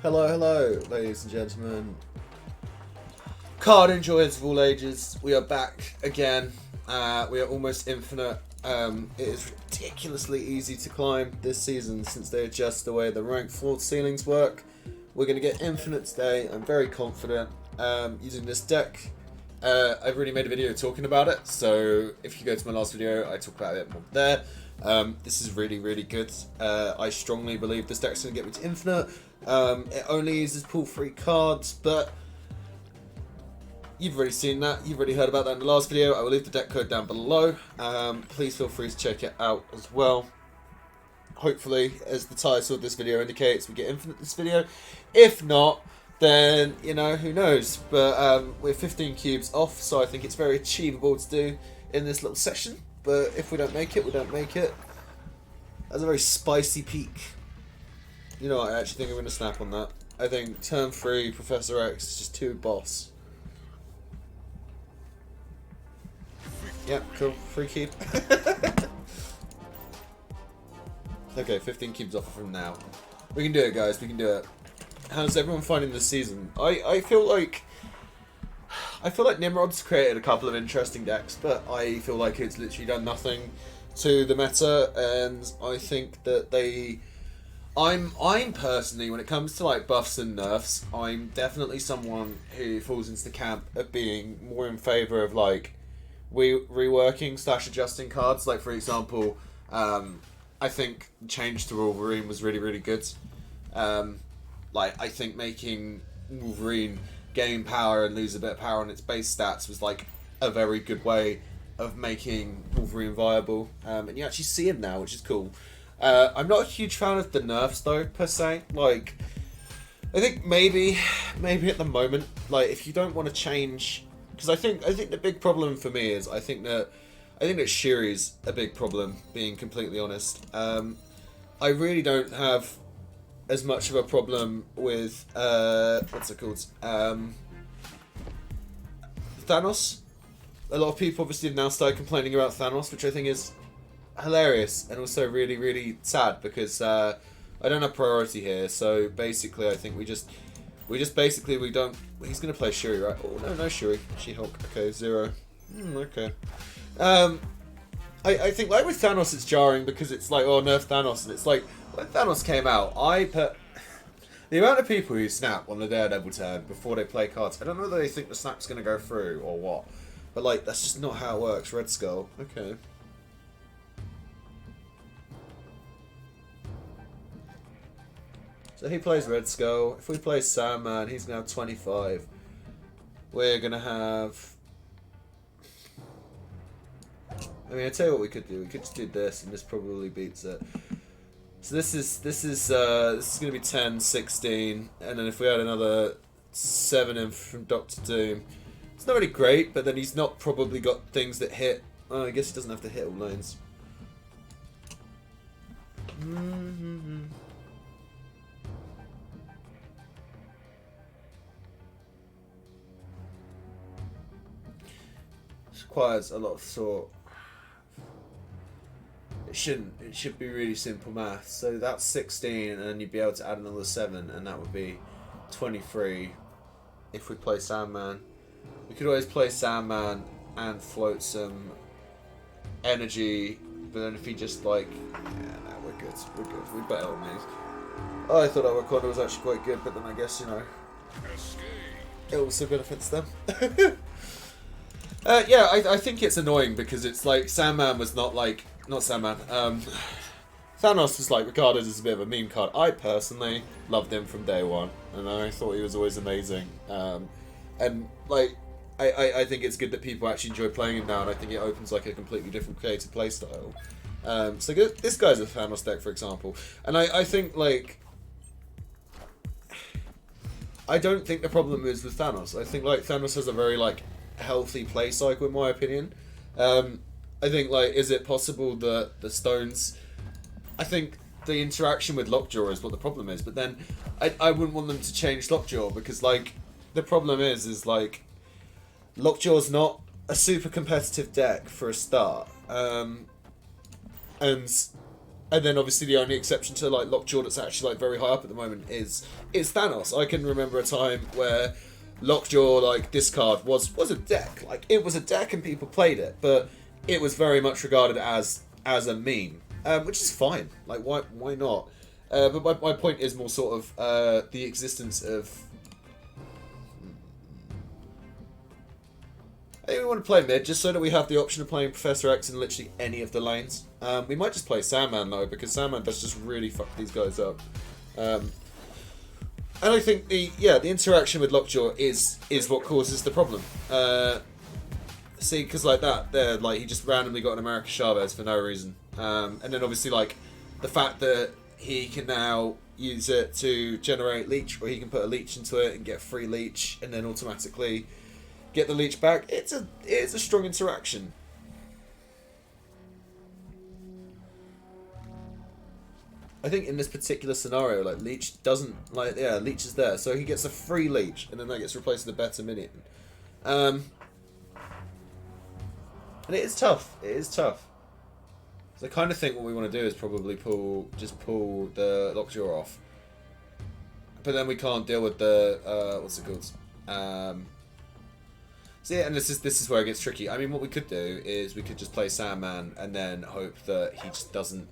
Hello, hello, ladies and gentlemen. Card enjoyers of all ages, we are back again. We are almost infinite. It is ridiculously easy to climb this season since they adjust the way the rank floor ceilings work. We're going to get infinite today. I'm very confident using this deck. I've already made a video talking about it, so if you go to my last video, I talk about it more there. This is really, really good. I strongly believe this deck's going to get me to infinite. It only uses pull 3 cards, but you've already seen that. You've already heard about that in the last video. I will leave the deck code down below. Please feel free to check it out as well. Hopefully, as the title of this video indicates, we get infinite this video. If not, then, you know, who knows. But we're 15 cubes off, so I think it's very achievable to do in this little session. But if we don't make it, we don't make it. That's a very spicy peak. You know what, I actually think I'm going to snap on that. I think turn 3, Professor X is just too boss. Yeah, cool. Free keep. Okay, 15 cubes off from now. We can do it, guys. We can do it. How's everyone finding this season? I feel like Nimrod's created a couple of interesting decks, but I feel like it's literally done nothing to the meta, and I think that I'm personally, when it comes to like buffs and nerfs, I'm definitely someone who falls into the camp of being more in favour of like reworking / adjusting cards. Like for example, I think change to Wolverine was really, really good. Like I think making Wolverine gain power and lose a bit of power on its base stats was like a very good way of making Wolverine viable. And you actually see him now, which is cool. I'm not a huge fan of the nerfs though, per se. Like, I think maybe at the moment, like if you don't want to change, because I think the big problem for me is I think that Shuri's a big problem, being completely honest. I really don't have as much of a problem with what's it called? Thanos. A lot of people obviously have now started complaining about Thanos, which I think is hilarious and also really, really sad because I don't have priority here. So basically, I think we don't. He's gonna play Shuri, right? Oh no, Shuri. She-Hulk. Okay, 0. Okay. I think like with Thanos, it's jarring because it's like, oh, nerf Thanos, and it's like when Thanos came out, the amount of people who snap on the Daredevil turn before they play cards. I don't know whether they think the snap's gonna go through or what, but like that's just not how it works. Red Skull. Okay. So he plays Red Skull. If we play Sandman, he's going to have 25. We're going to have... I mean, I tell you what we could do. We could just do this, and this probably beats it. So this is going to be 10, 16, and then if we had another 7 in from Doctor Doom, it's not really great. But then he's not probably got things that hit. Oh, I guess he doesn't have to hit all lanes. Requires a lot of thought. It shouldn't. It should be really simple math. So that's 16, and then you'd be able to add another 7, and that would be 23. If we play Sandman, we could always play Sandman and float some energy. But then if he just like, yeah, no, we're good. We're good. We better on these. Oh, I thought our recorder was actually quite good, but then I guess it also benefits them. Yeah, I think it's annoying because it's like Sandman was not Sandman. Thanos was like regarded as a bit of a meme card. I personally loved him from day one, and I thought he was always amazing. And like, I think it's good that people actually enjoy playing him now, and I think it opens like a completely different creative playstyle. So this guy's a Thanos deck, for example, and I think like. I don't think the problem is with Thanos. I think like Thanos has a very like healthy play cycle, in my opinion. I think like, is it possible that the stones? I think the interaction with Lockjaw is what the problem is, but then I wouldn't want them to change Lockjaw because like the problem is like Lockjaw's not a super competitive deck for a start, and And then obviously the only exception to like Lockjaw that's actually like very high up at the moment is Thanos. I can remember a time where Lockjaw like discard was a deck. Like it was a deck and people played it, but it was very much regarded as a meme, which is fine. Like why not? But my point is more sort of the existence of. I think we want to play mid just so that we have the option of playing Professor X in literally any of the lanes. We might just play Sandman though, because Sandman does just really fuck these guys up. And I think the interaction with Lockjaw is what causes the problem. See, because like that, there, like he just randomly got an America Chavez for no reason, and then obviously like the fact that he can now use it to generate leech, or he can put a leech into it and get free leech, and then automatically get the leech back. It is a strong interaction. I think in this particular scenario, like leech doesn't leech is there, so he gets a free leech, and then that gets replaced with a better minion. And it is tough. It is tough. So I kind of think what we want to do is probably pull the Lockjaw off, but then we can't deal with the what's it called? So yeah, and this is where it gets tricky. I mean, what we could do is we could just play Sandman and then hope that he just doesn't.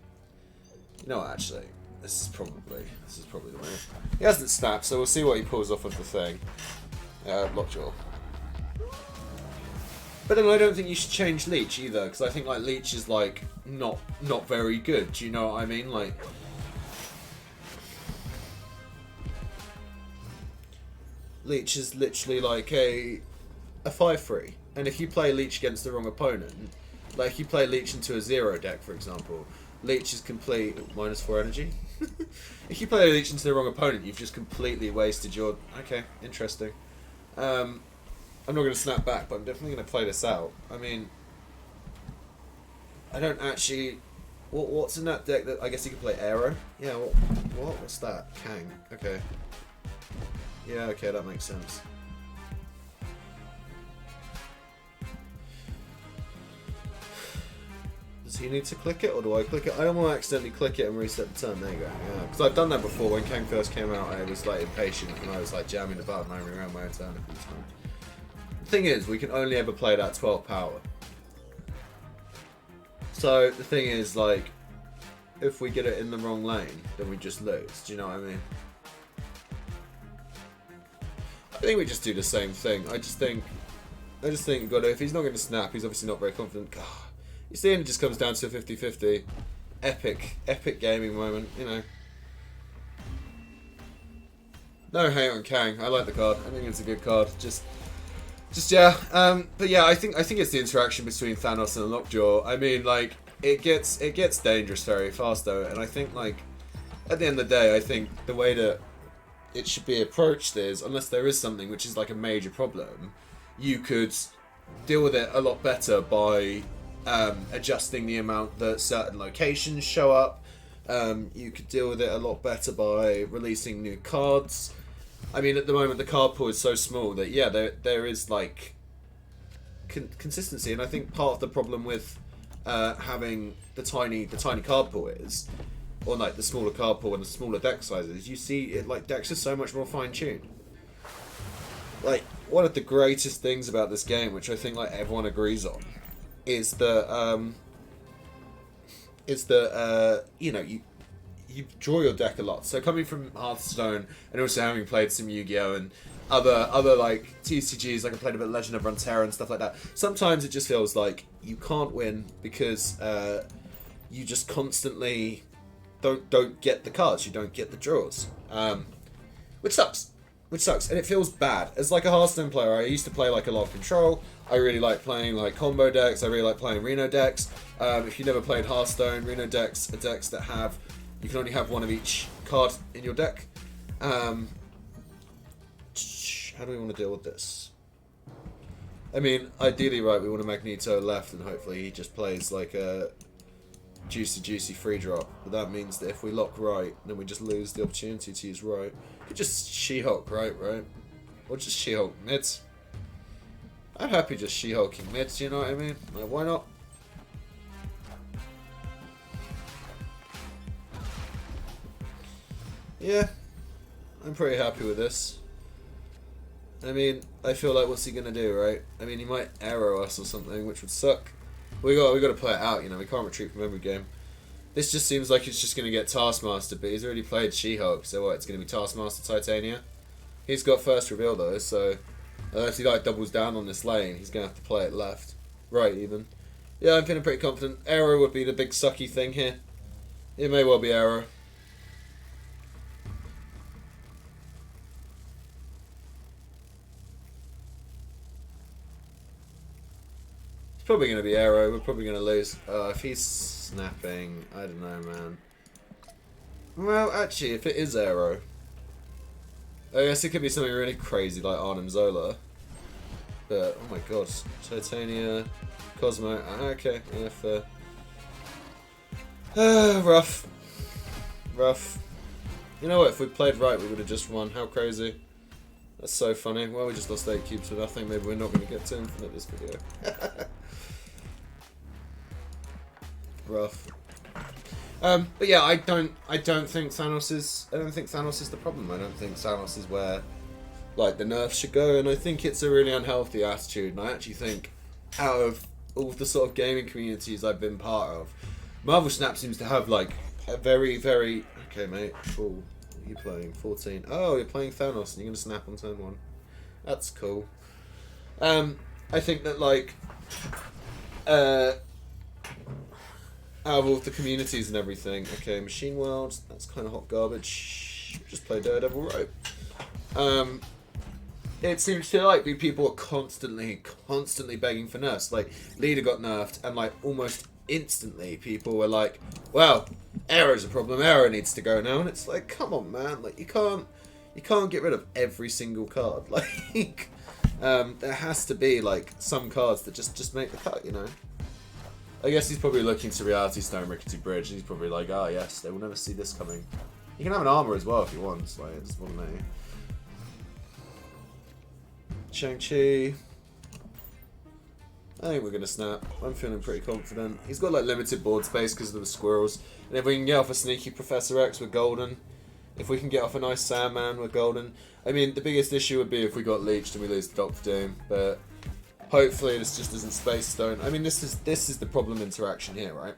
You know what, actually, this is probably the move. He hasn't snapped, so we'll see what he pulls off of the thing. Lockjaw. But then I don't think you should change Leech either, because I think like Leech is like not very good. Do you know what I mean? Like, Leech is literally like a 5/3, and if you play Leech against the wrong opponent, like if you play Leech into a 0 deck, for example, Leech is complete -4 energy. If you play Leech into the wrong opponent, you've just completely wasted your. Okay, interesting. I'm not going to snap back, but I'm definitely going to play this out. I mean, I don't actually. What's in that deck? That I guess you could play Aero. Yeah. What's that? Kang. Okay. Yeah. Okay, that makes sense. Does he need to click it, or do I click it? I don't want to accidentally click it and reset the turn. There you go. Yeah, because I've done that before. When Kang first came out, I was like impatient and I was like jamming the button over around my own turn a few times. The thing is, we can only ever play that 12 power. So the thing is, like, if we get it in the wrong lane, then we just lose. Do you know what I mean? I think we just do the same thing. I just think you've got to, if he's not going to snap, he's obviously not very confident. God. You see, it just comes down to a 50-50. Epic gaming moment, you know. No hate on Kang. I like the card. I think it's a good card. Just yeah. But yeah, I think it's the interaction between Thanos and Lockjaw. I mean, like it gets dangerous very fast though, and I think like at the end of the day, I think the way that it should be approached is, unless there is something which is like a major problem, you could deal with it a lot better by adjusting the amount that certain locations show up. You could deal with it a lot better by releasing new cards. I mean, at the moment, the card pool is so small that, yeah, there is, like, consistency. And I think part of the problem with having the tiny card pool is, or, like, the smaller card pool and the smaller deck sizes, you see, it like, decks are so much more fine-tuned. Like, one of the greatest things about this game, which I think, like, everyone agrees on, is that, you know, you draw your deck a lot. So coming from Hearthstone and also having played some Yu-Gi-Oh! And other like TCGs, like I played a bit of Legend of Runeterra and stuff like that, sometimes it just feels like you can't win because you just constantly don't get the cards, you don't get the draws, which sucks. And it feels bad. As like a Hearthstone player, I used to play like a lot of Control. I really like playing like combo decks. I really like playing Reno decks. If you never played Hearthstone, Reno decks are decks that have, you can only have one of each card in your deck. How do we want to deal with this? I mean, ideally, right, we want a Magneto left, and hopefully he just plays like a juicy free drop. But that means that if we lock right, then we just lose the opportunity to use right. We could just She-Hulk right? Or just She-Hulk mids. I'm happy just She-Hulking mids, you know what I mean? Like, why not? Yeah, I'm pretty happy with this. I mean, I feel like what's he gonna do, right? I mean, he might arrow us or something, which would suck. We got to play it out, you know. We can't retreat from every game. This just seems like it's just gonna get Taskmaster, but he's already played She-Hulk, so what? It's gonna be Taskmaster Titania. He's got first reveal though, so unless he like doubles down on this lane, he's gonna have to play it left, right even. Yeah, I'm feeling pretty confident. Arrow would be the big sucky thing here. It may well be Arrow. Probably going to be Arrow. We're probably going to lose. If he's snapping, I don't know, man. Well, actually, if it is Arrow, I guess it could be something really crazy like Arnim Zola. But, oh my god, Titania, Cosmo, okay, yeah, fair. Rough. Rough. You know what, if we played right, we would have just won. How crazy. That's so funny. Well, we just lost 8 cubes for nothing. Maybe we're not going to get to infinite this video. Rough. But yeah, I don't think Thanos is the problem. I don't think Thanos is where like the nerfs should go, and I think it's a really unhealthy attitude. And I actually think out of all the sort of gaming communities I've been part of, Marvel Snap seems to have like a very, very okay, mate. Cool. What are you playing? 14. Oh, you're playing Thanos, and you're gonna snap on turn 1. That's cool. I think that like out of all the communities and everything, okay, Machine World, that's kind of hot garbage. Just play Daredevil Rope. It seems to like be people are constantly begging for nerfs. Like Leader got nerfed, and like almost instantly people were like, "Well, Arrow's a problem. Arrow needs to go now." And it's like, come on, man! Like you can't get rid of every single card. Like there has to be like some cards that just make the cut, you know. I guess he's probably looking to Reality Stone Rickety Bridge, and he's probably like, "Ah, yes, they will never see this coming." You can have an armor as well if you want. Like, it doesn't bother me. Shang-Chi. I think we're going to snap. I'm feeling pretty confident. He's got like limited board space because of the squirrels. And if we can get off a sneaky Professor X, we're golden. If we can get off a nice Sandman, we're golden. I mean, the biggest issue would be if we got leeched and we lose to Doctor Doom. But hopefully this just isn't Space Stone. I mean, this is the problem interaction here, right?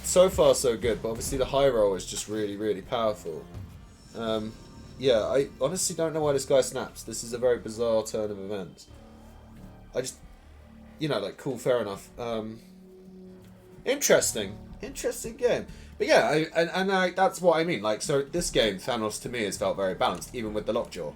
So far so good. But obviously the high roll is just really, really powerful. Yeah, I honestly don't know why this guy snaps. This is a very bizarre turn of events. I just, you know, like, cool, fair enough. Interesting game. But yeah, that's what I mean. Like, so this game, Thanos to me has felt very balanced, even with the lockjaw.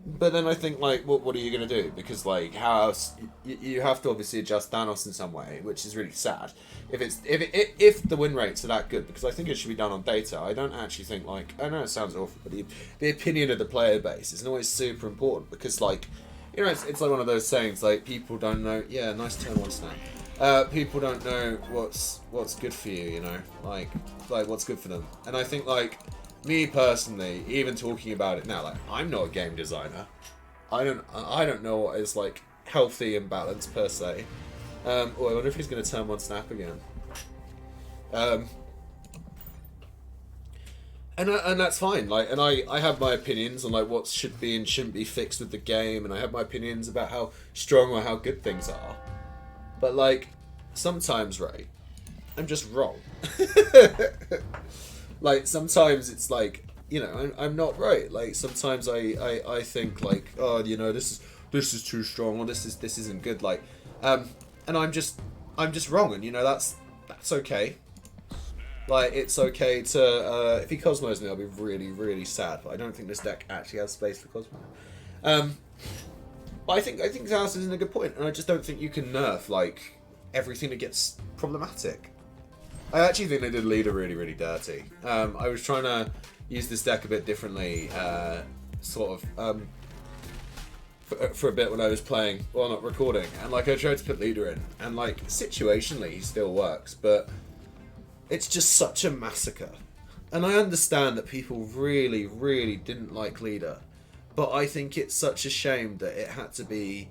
But then I think, like, what are you going to do? Because, like, how else... You have to obviously adjust Thanos in some way, which is really sad. If the win rates are that good, because I think it should be done on data. I don't actually think, like... I know it sounds awful, but the opinion of the player base is always super important. Because, like, you know, it's like one of those sayings, like, people don't know... Yeah, nice turn 1 snap. People don't know what's good for you, you know? Like, what's good for them. And I think, like... Me personally, even talking about it now, like I'm not a game designer. I don't know what is like healthy and balanced per se. Oh, I wonder if he's going to turn 1 snap again. And that's fine. Like, and I have my opinions on like what should be and shouldn't be fixed with the game, and I have my opinions about how strong or how good things are. But like sometimes, right, I'm just wrong. Like, sometimes it's like, you know, I'm not right. Like, sometimes I think, like, oh, you know, this is too strong, or this isn't good. Like, and I'm just wrong, and, you know, that's okay. Like, it's okay to, if he Cosmos me, I'll be really, really sad, but I don't think this deck actually has space for Cosmo. But I think Thanos is in a good point, and I just don't think you can nerf, like, everything that gets problematic. I actually think they did Leader really, really dirty. I was trying to use this deck a bit differently, for a bit when I was playing, well, not recording, and like I tried to put Leader in, and like situationally he still works, but it's just such a massacre. And I understand that people really, really didn't like Leader, but I think it's such a shame that it had to be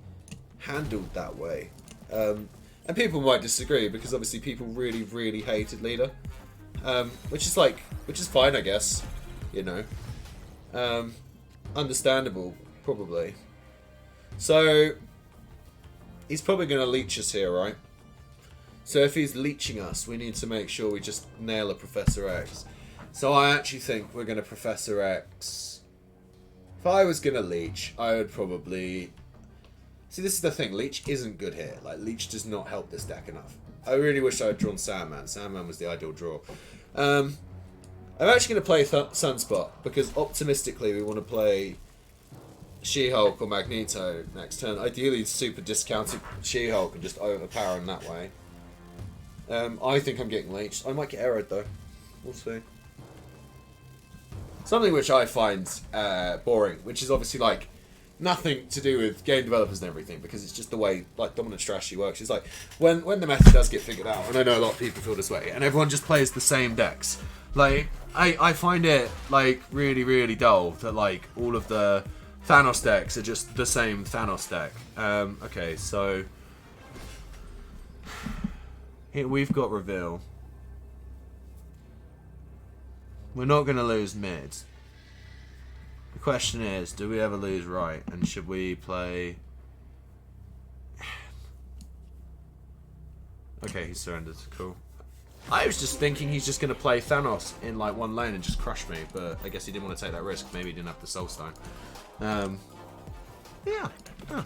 handled that way. And people might disagree, because obviously people really, really hated Leader. which is fine, I guess. You know, understandable, probably. So he's probably going to leech us here, right? So if he's leeching us, we need to make sure we just nail a Professor X. So I actually think we're going to Professor X. If I was going to leech, I would probably... See, this is the thing. Leech isn't good here. Like, Leech does not help this deck enough. I really wish I had drawn Sandman. Sandman was the ideal draw. I'm actually going to play Sunspot, because optimistically we want to play She-Hulk or Magneto next turn. Ideally, super discounted She-Hulk and just overpower him that way. I think I'm getting leeched. I might get arrowed though. We'll see. Something which I find boring, which is obviously like nothing to do with game developers and everything, because it's just the way like dominant strategy works. It's like when the meta does get figured out, and I know a lot of people feel this way, and everyone just plays the same decks. Like I find it like really, really dull that like all of the Thanos decks are just the same Thanos deck. Okay, so here we've got reveal. We're not going to lose mid. The question is, do we ever lose right? And should we play... Okay, he surrendered. Cool. I was just thinking he's just going to play Thanos in like one lane and just crush me, but I guess he didn't want to take that risk. Maybe he didn't have the Soul Stone. Yeah. Huh.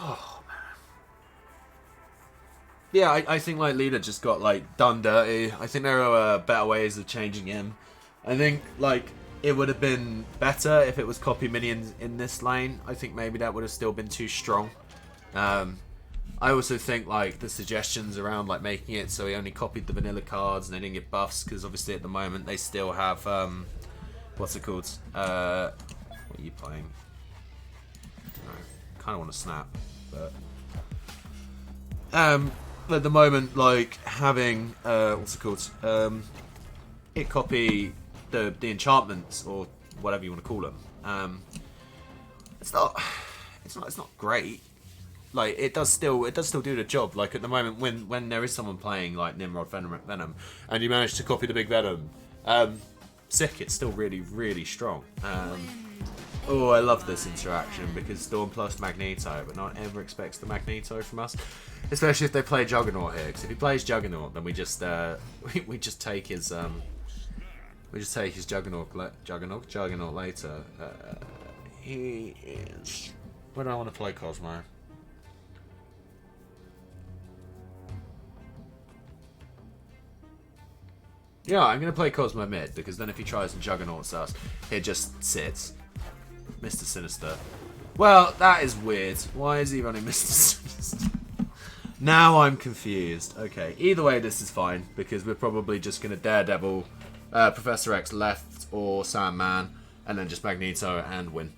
Oh, man. Yeah, I think like Leader just got like done dirty. I think there are better ways of changing him. I think like it would have been better if it was copy minions in this lane. I think maybe that would have still been too strong. I also think like the suggestions around like making it so he only copied the vanilla cards and they didn't get buffs, because obviously at the moment they still have what's it called? What are you playing? I kind of want to snap, but at the moment, like having what's it called? It copy the enchantments or whatever you want to call them. It's not great. Like it does still do the job. Like at the moment, when there is someone playing like Nimrod Venom, and you manage to copy the big Venom, sick. It's still really, really strong. Oh, I love this interaction because Storm plus Magneto, but no one ever expects the Magneto from us, especially if they play Juggernaut here. Because if he plays Juggernaut, then we just we just take his Juggernaut later. He is. Where do I want to play Cosmo? Yeah, I'm going to play Cosmo mid, because then if he tries and Juggernauts us, it just sits. Mr. Sinister. Well, that is weird. Why is he running Mr. Sinister? Now I'm confused. Okay, either way this is fine, because we're probably just going to Daredevil, Professor X left, or Sandman, and then just Magneto and win.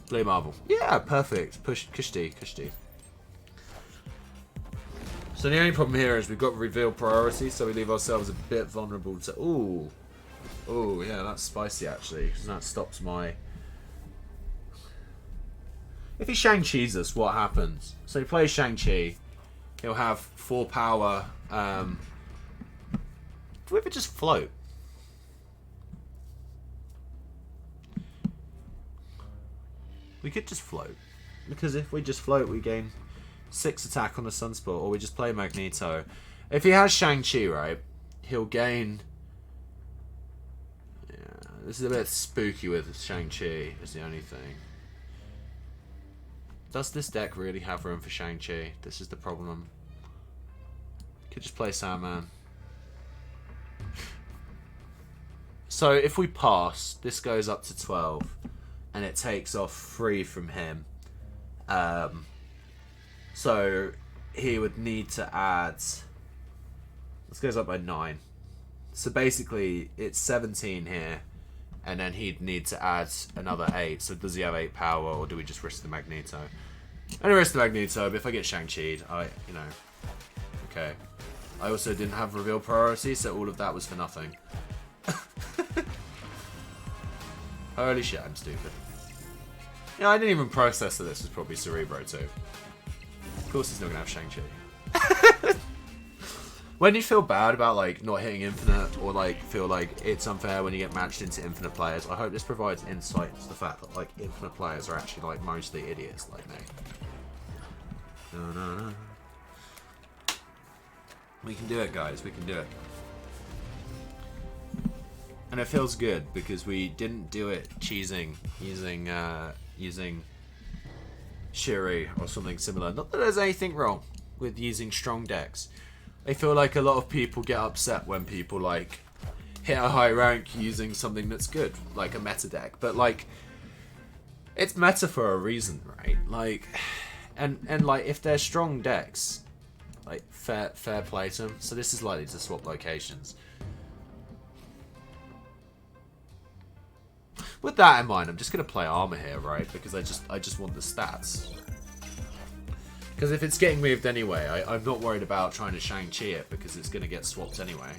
Blue Marvel. Yeah, perfect. Kushti. So the only problem here is we've got reveal priority, so we leave ourselves a bit vulnerable to... Ooh, yeah, that's spicy actually, because that stops my... If he Shang-Chi's us, what happens? So he plays Shang-Chi, he'll have 4 power... Do we ever just float? We could just float, because if we just float, we gain 6 attack on the Sunspot, or we just play Magneto. If he has Shang-Chi, right, he'll gain... Yeah, this is a bit spooky with Shang-Chi, is the only thing. Does this deck really have room for Shang-Chi? This is the problem. Could just play Sandman. So if we pass, this goes up to 12, and it takes off 3 from him. So he would need to add... This goes up by 9. So basically it's 17 here, and then he'd need to add another 8. So does he have 8 power, or do we just risk the Magneto? I don't risk the Magneto, but if I get Shang-Chi'd, okay. I also didn't have reveal priority, so all of that was for nothing. Holy shit, I'm stupid. Yeah, I didn't even process that this was probably Cerebro too. Of course he's not going to have Shang-Chi. When you feel bad about like not hitting infinite, or like feel like it's unfair when you get matched into infinite players, I hope this provides insight to the fact that like infinite players are actually like mostly idiots like me. No. We can do it, guys. We can do it. And it feels good because we didn't do it cheesing using Shuri or something similar. Not that there's anything wrong with using strong decks. I feel like a lot of people get upset when people like hit a high rank using something that's good, like a meta deck. But like, it's meta for a reason, right? Like, and like if they're strong decks, like fair play to them. So this is likely to swap locations. With that in mind, I'm just gonna play armor here, right? Because I just want the stats. Because if it's getting moved anyway, I'm not worried about trying to Shang-Chi it because it's going to get swapped anyway.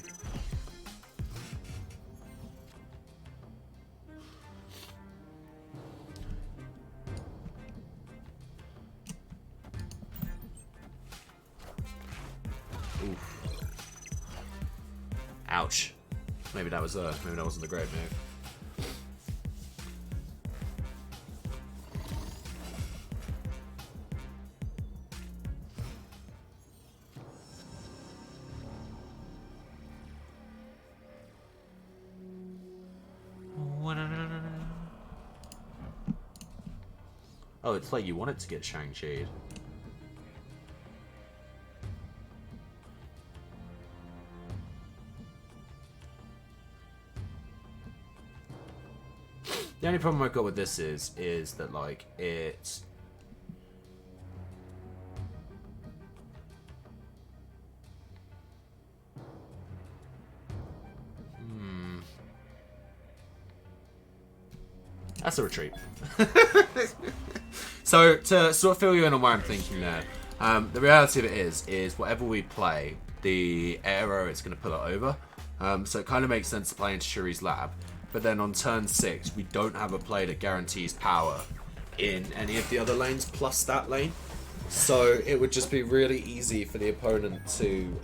Oof. Ouch. Maybe that wasn't a great move. Oh, it's like you want it to get Shang-Chi'd. The only problem I've got with this is that like it's that's a retreat. So to sort of fill you in on where I'm thinking there, the reality of it is whatever we play, the arrow it's going to pull it over. So it kind of makes sense to play into Shuri's lab. But then on turn 6, we don't have a play that guarantees power in any of the other lanes plus that lane. So it would just be really easy for the opponent to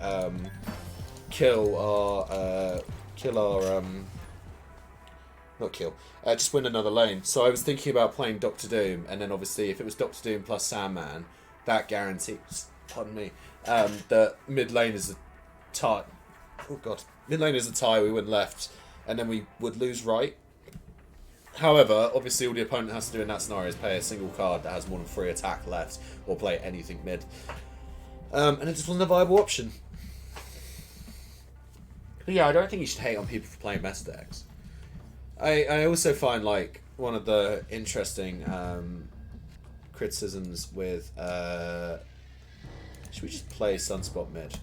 just win another lane. So I was thinking about playing Doctor Doom, and then obviously if it was Doctor Doom plus Sandman, that guarantees, pardon me, that mid lane is a tie. Oh god, mid lane is a tie. We win left, and then we would lose right. However, obviously all the opponent has to do in that scenario is play a single card that has more than 3 attack left, or play anything mid. And it just wasn't a viable option. But yeah, I don't think you should hate on people for playing meta decks. I also find like one of the interesting criticisms with should we just play Sunspot mid?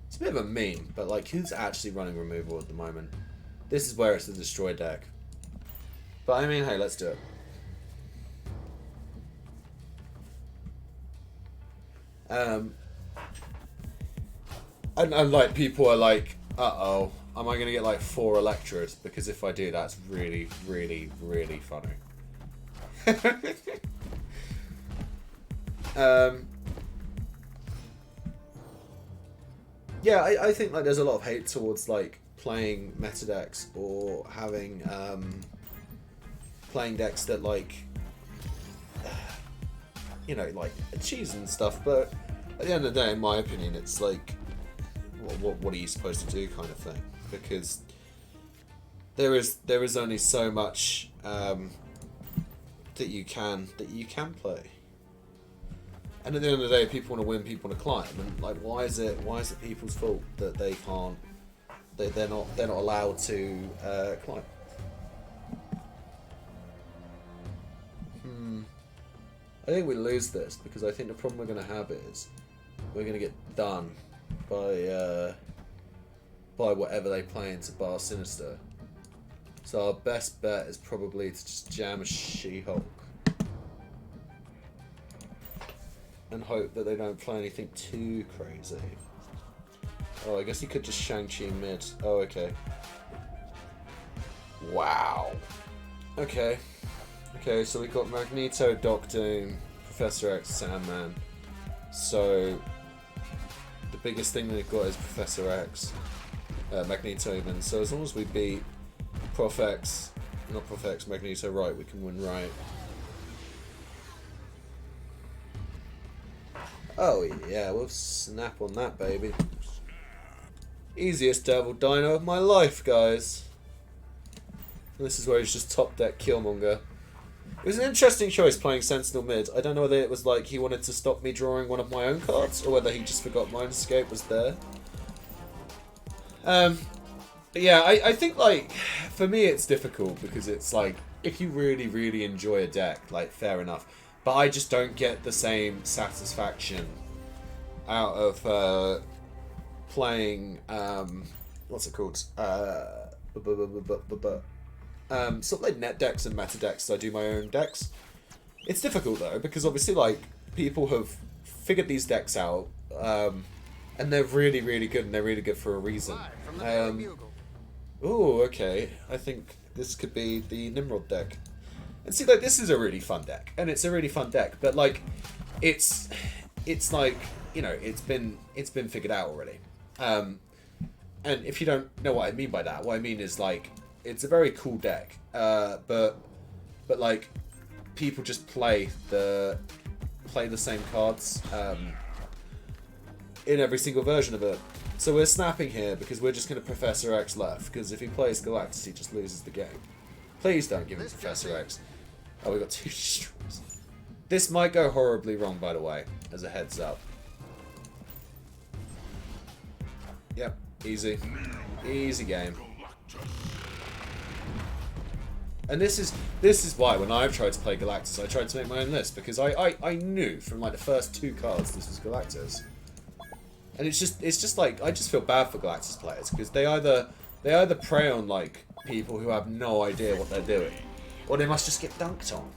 It's a bit of a meme, but like who's actually running removal at the moment? This is where it's the destroy deck. But I mean, hey, let's do it. And like people are like, uh-oh, am I going to get like 4 Electras? Because if I do, that's really, really, really funny. Yeah, I think like there's a lot of hate towards like playing meta decks or having playing decks that like you know like cheese and stuff, but at the end of the day, in my opinion, it's like what are you supposed to do kind of thing, because there is only so much that you can play. And at the end of the day, people want to win, people want to climb, and like, why is it people's fault that they can't, they're not allowed to climb? I think we lose this because I think the problem we're going to have is we're going to get done by whatever they play into Bar Sinister. So our best bet is probably to just jam a She-Hulk and hope that they don't play anything too crazy. Oh, I guess you could just Shang-Chi mid. Oh, okay. Wow. Okay. Okay, so we got Magneto, Doc Doom, Professor X, Sandman. So the biggest thing they've got is Professor X, Magneto even. So as long as we beat Prof X, not Prof X, Magneto right, we can win right. Oh yeah, we'll snap on that baby. Easiest Devil Dino of my life, guys. This is where he's just top deck Killmonger. It was an interesting choice playing Sentinel mid. I don't know whether it was like he wanted to stop me drawing one of my own cards, or whether he just forgot Mind Escape was there. But yeah, I think like, for me it's difficult because it's like, if you really, really enjoy a deck, like fair enough. But I just don't get the same satisfaction out of playing, what's it called? Sort of like net decks and meta decks, so I do my own decks. It's difficult though, because obviously like people have figured these decks out, and they're really, really good, and they're really good for a reason. Oh, okay. I think this could be the Nimrod deck. And see, like, this is a really fun deck, and it's a really fun deck, but like, it's like, you know, it's been figured out already. And if you don't know what I mean by that, what I mean is like, it's a very cool deck, but like, people just play the same cards in every single version of it. So we're snapping here because we're just going to Professor X left, because if he plays Galactus, he just loses the game. Please don't give him Professor X. Oh, we got 2 destroys. This might go horribly wrong, by the way, as a heads up. Yep, easy. Easy game. And this is why when I've tried to play Galactus, I tried to make my own list, because I knew from like the first 2 cards this was Galactus. And it's just like, I just feel bad for Galactus players, because they either prey on like people who have no idea what they're doing, or they must just get dunked on.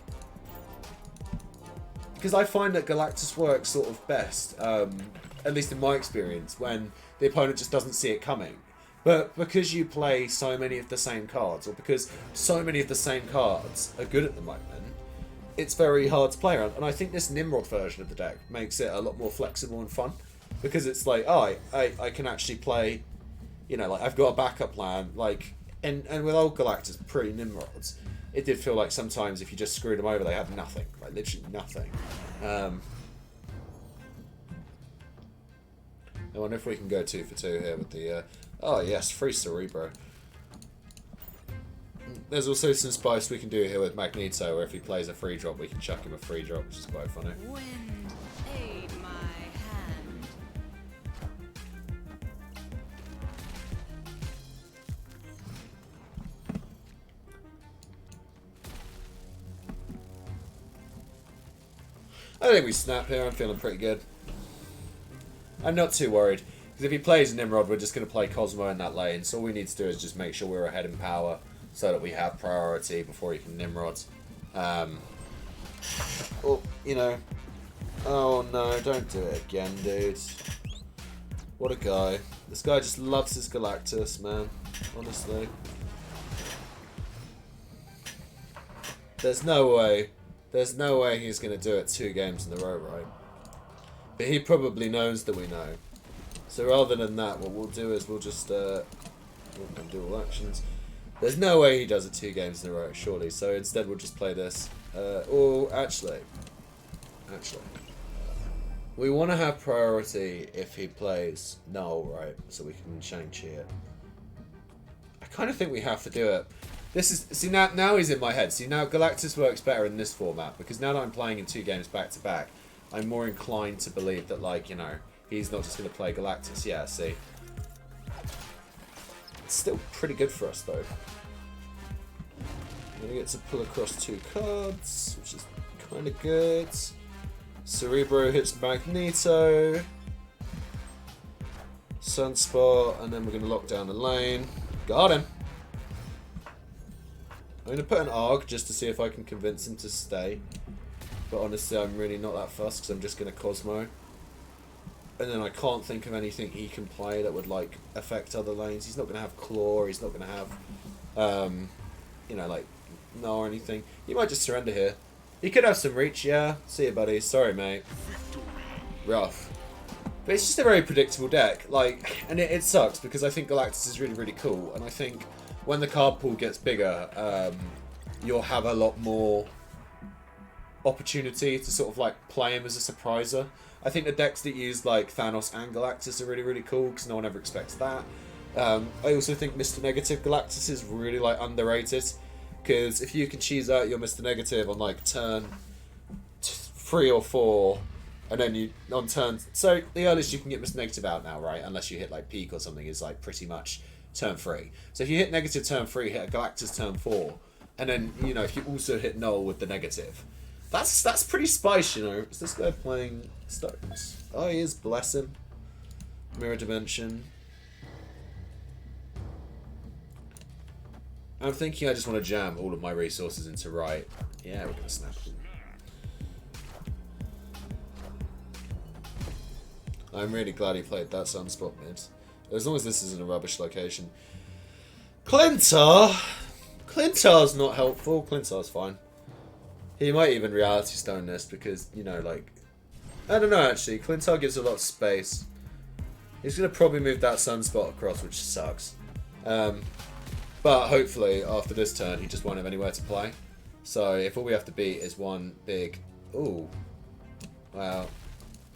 Because I find that Galactus works sort of best, at least in my experience, when the opponent just doesn't see it coming. But because you play so many of the same cards, or because so many of the same cards are good at the moment, it's very hard to play around. And I think this Nimrod version of the deck makes it a lot more flexible and fun. Because it's like, oh, I can actually play, you know, like, I've got a backup plan, like, and with old Galactus pre-Nimrods, it did feel like sometimes if you just screwed them over, they had nothing, like, literally nothing. I wonder if we can go 2 for 2 here with the, oh yes, free Cerebro. There's also some spice we can do here with Magneto, where if he plays a free drop, we can chuck him a free drop, which is quite funny. Wind, aid my hand. I think we snap here. I'm feeling pretty good. I'm not too worried, because if he plays Nimrod, we're just going to play Cosmo in that lane, so all we need to do is just make sure we're ahead in power, so that we have priority before he can Nimrod. Oh, you know. Oh no, don't do it again, dude. What a guy. This guy just loves his Galactus, man. Honestly. There's no way he's going to do it 2 games in a row, right? But he probably knows that we know. So rather than that, what we'll do is we'll just we'll do all actions. There's no way he does it 2 games in a row, surely. So instead we'll just play this. Or actually, we want to have priority if he plays Null, right? So we can Shang-Chi it. I kind of think we have to do it. This is, see, now he's in my head. See, now Galactus works better in this format, because now that I'm playing in 2 games back to back, I'm more inclined to believe that, like, you know, he's not just going to play Galactus. Yeah, see. It's still pretty good for us, though. I'm going to get to pull across 2 cards, which is kind of good. Cerebro hits Magneto. Sunspot, and then we're going to lock down the lane. Got him. I'm going to put an ARG just to see if I can convince him to stay. But honestly, I'm really not that fussed, because I'm just going to Cosmo. And then I can't think of anything he can play that would, like, affect other lanes. He's not going to have Claw, he's not going to have, you know, like, no or anything. He might just surrender here. He could have some reach, yeah. See you, buddy. Sorry, mate. Rough. But it's just a very predictable deck. Like, and it sucks because I think Galactus is really, really cool. And I think when the card pool gets bigger, you'll have a lot more opportunity to sort of like play him as a surpriser. I think the decks that use like Thanos and Galactus are really, really cool because no one ever expects that. I also think Mr. Negative Galactus is really like underrated because if you can cheese out your Mr. Negative on like turn 3 or 4, and then you on turn, so the earliest you can get Mr. Negative out now, right? Unless you hit like peak or something, is like pretty much turn 3. So if you hit negative turn 3, hit a Galactus turn 4, and then you know if you also hit null with the negative, that's pretty spice, you know. Is this guy playing Stones? Oh, he is. Bless him. Mirror Dimension. I'm thinking I just want to jam all of my resources into right. Yeah, we're gonna snap them. I'm really glad he played that Sunspot mid. As long as this isn't a rubbish location. Clintar! Clintar's not helpful. Clintar's fine. He might even Reality Stone this because, you know, like... I don't know, actually. Clintar gives a lot of space. He's going to probably move that Sunspot across, which sucks. But hopefully, after this turn, he just won't have anywhere to play. So, if all we have to beat is one big... Ooh. Wow.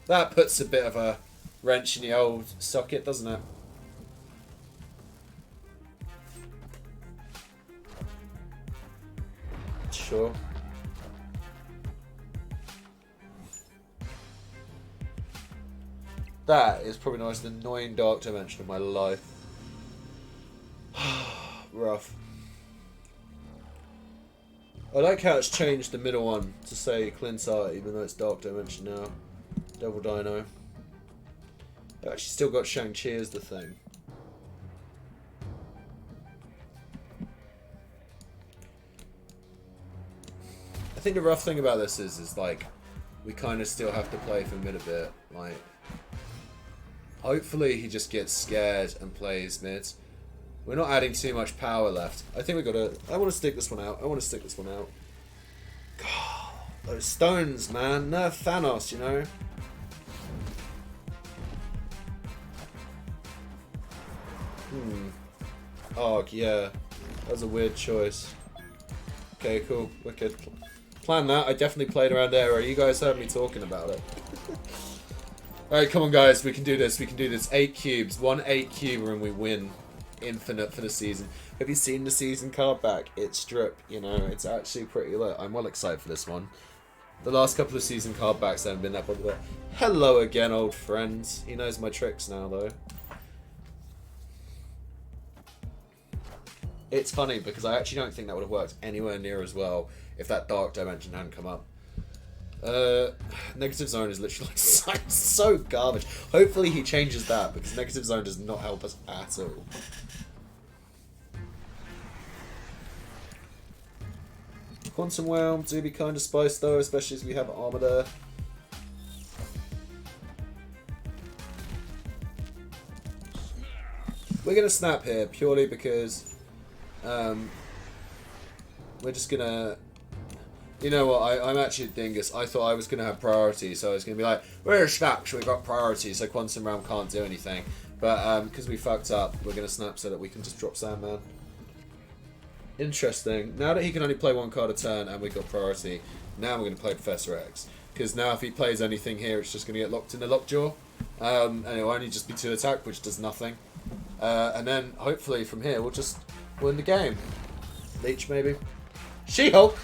That puts a bit of a wrench in the old socket, doesn't it? Sure. That is probably the most annoying Dark Dimension of my life. Rough. I like how it's changed the middle one to say Clintar, even though it's Dark Dimension now. Devil Dino. I've actually still got Shang-Chi as the thing. I think the rough thing about this is like, we kind of still have to play for mid a bit. Like, hopefully he just gets scared and plays mid. We're not adding too much power left. I think we gotta... I want to stick this one out. God, those stones, man. Nerf Thanos, you know? Oh, yeah. That was a weird choice. Okay, cool. Wicked. Plan that. I definitely played around there. You guys heard me talking about it. Alright, come on, guys. We can do this. We can do this. 8 cubes. 1 8 cuber and we win. Infinite for the season. Have you seen the season card back? It's drip, you know. It's actually pretty lit. I'm well excited for this one. The last couple of season card backs haven't been that popular. Hello again, old friends. He knows my tricks now, though. It's funny because I actually don't think that would have worked anywhere near as well if that Dark Dimension hadn't come up. Negative Zone is literally like so garbage. Hopefully he changes that because Negative Zone does not help us at all. Quantum Realm do be kind of spiced though, especially as we have armor there. We're gonna snap here purely because we're just gonna... You know what, I'm actually a dingus. I thought I was going to have priority, so I was going to be like, we're stuck, so we got priority, so Quantum Realm can't do anything. But because we fucked up, we're going to snap so that we can just drop Sandman. Interesting. Now that he can only play 1 card a turn and we got priority, now we're going to play Professor X. Because now if he plays anything here, it's just going to get locked in the lockjaw. And it'll only just be 2 attack, which does nothing. And then, hopefully, from here, we'll just win the game. Leech, maybe. She-Hulk!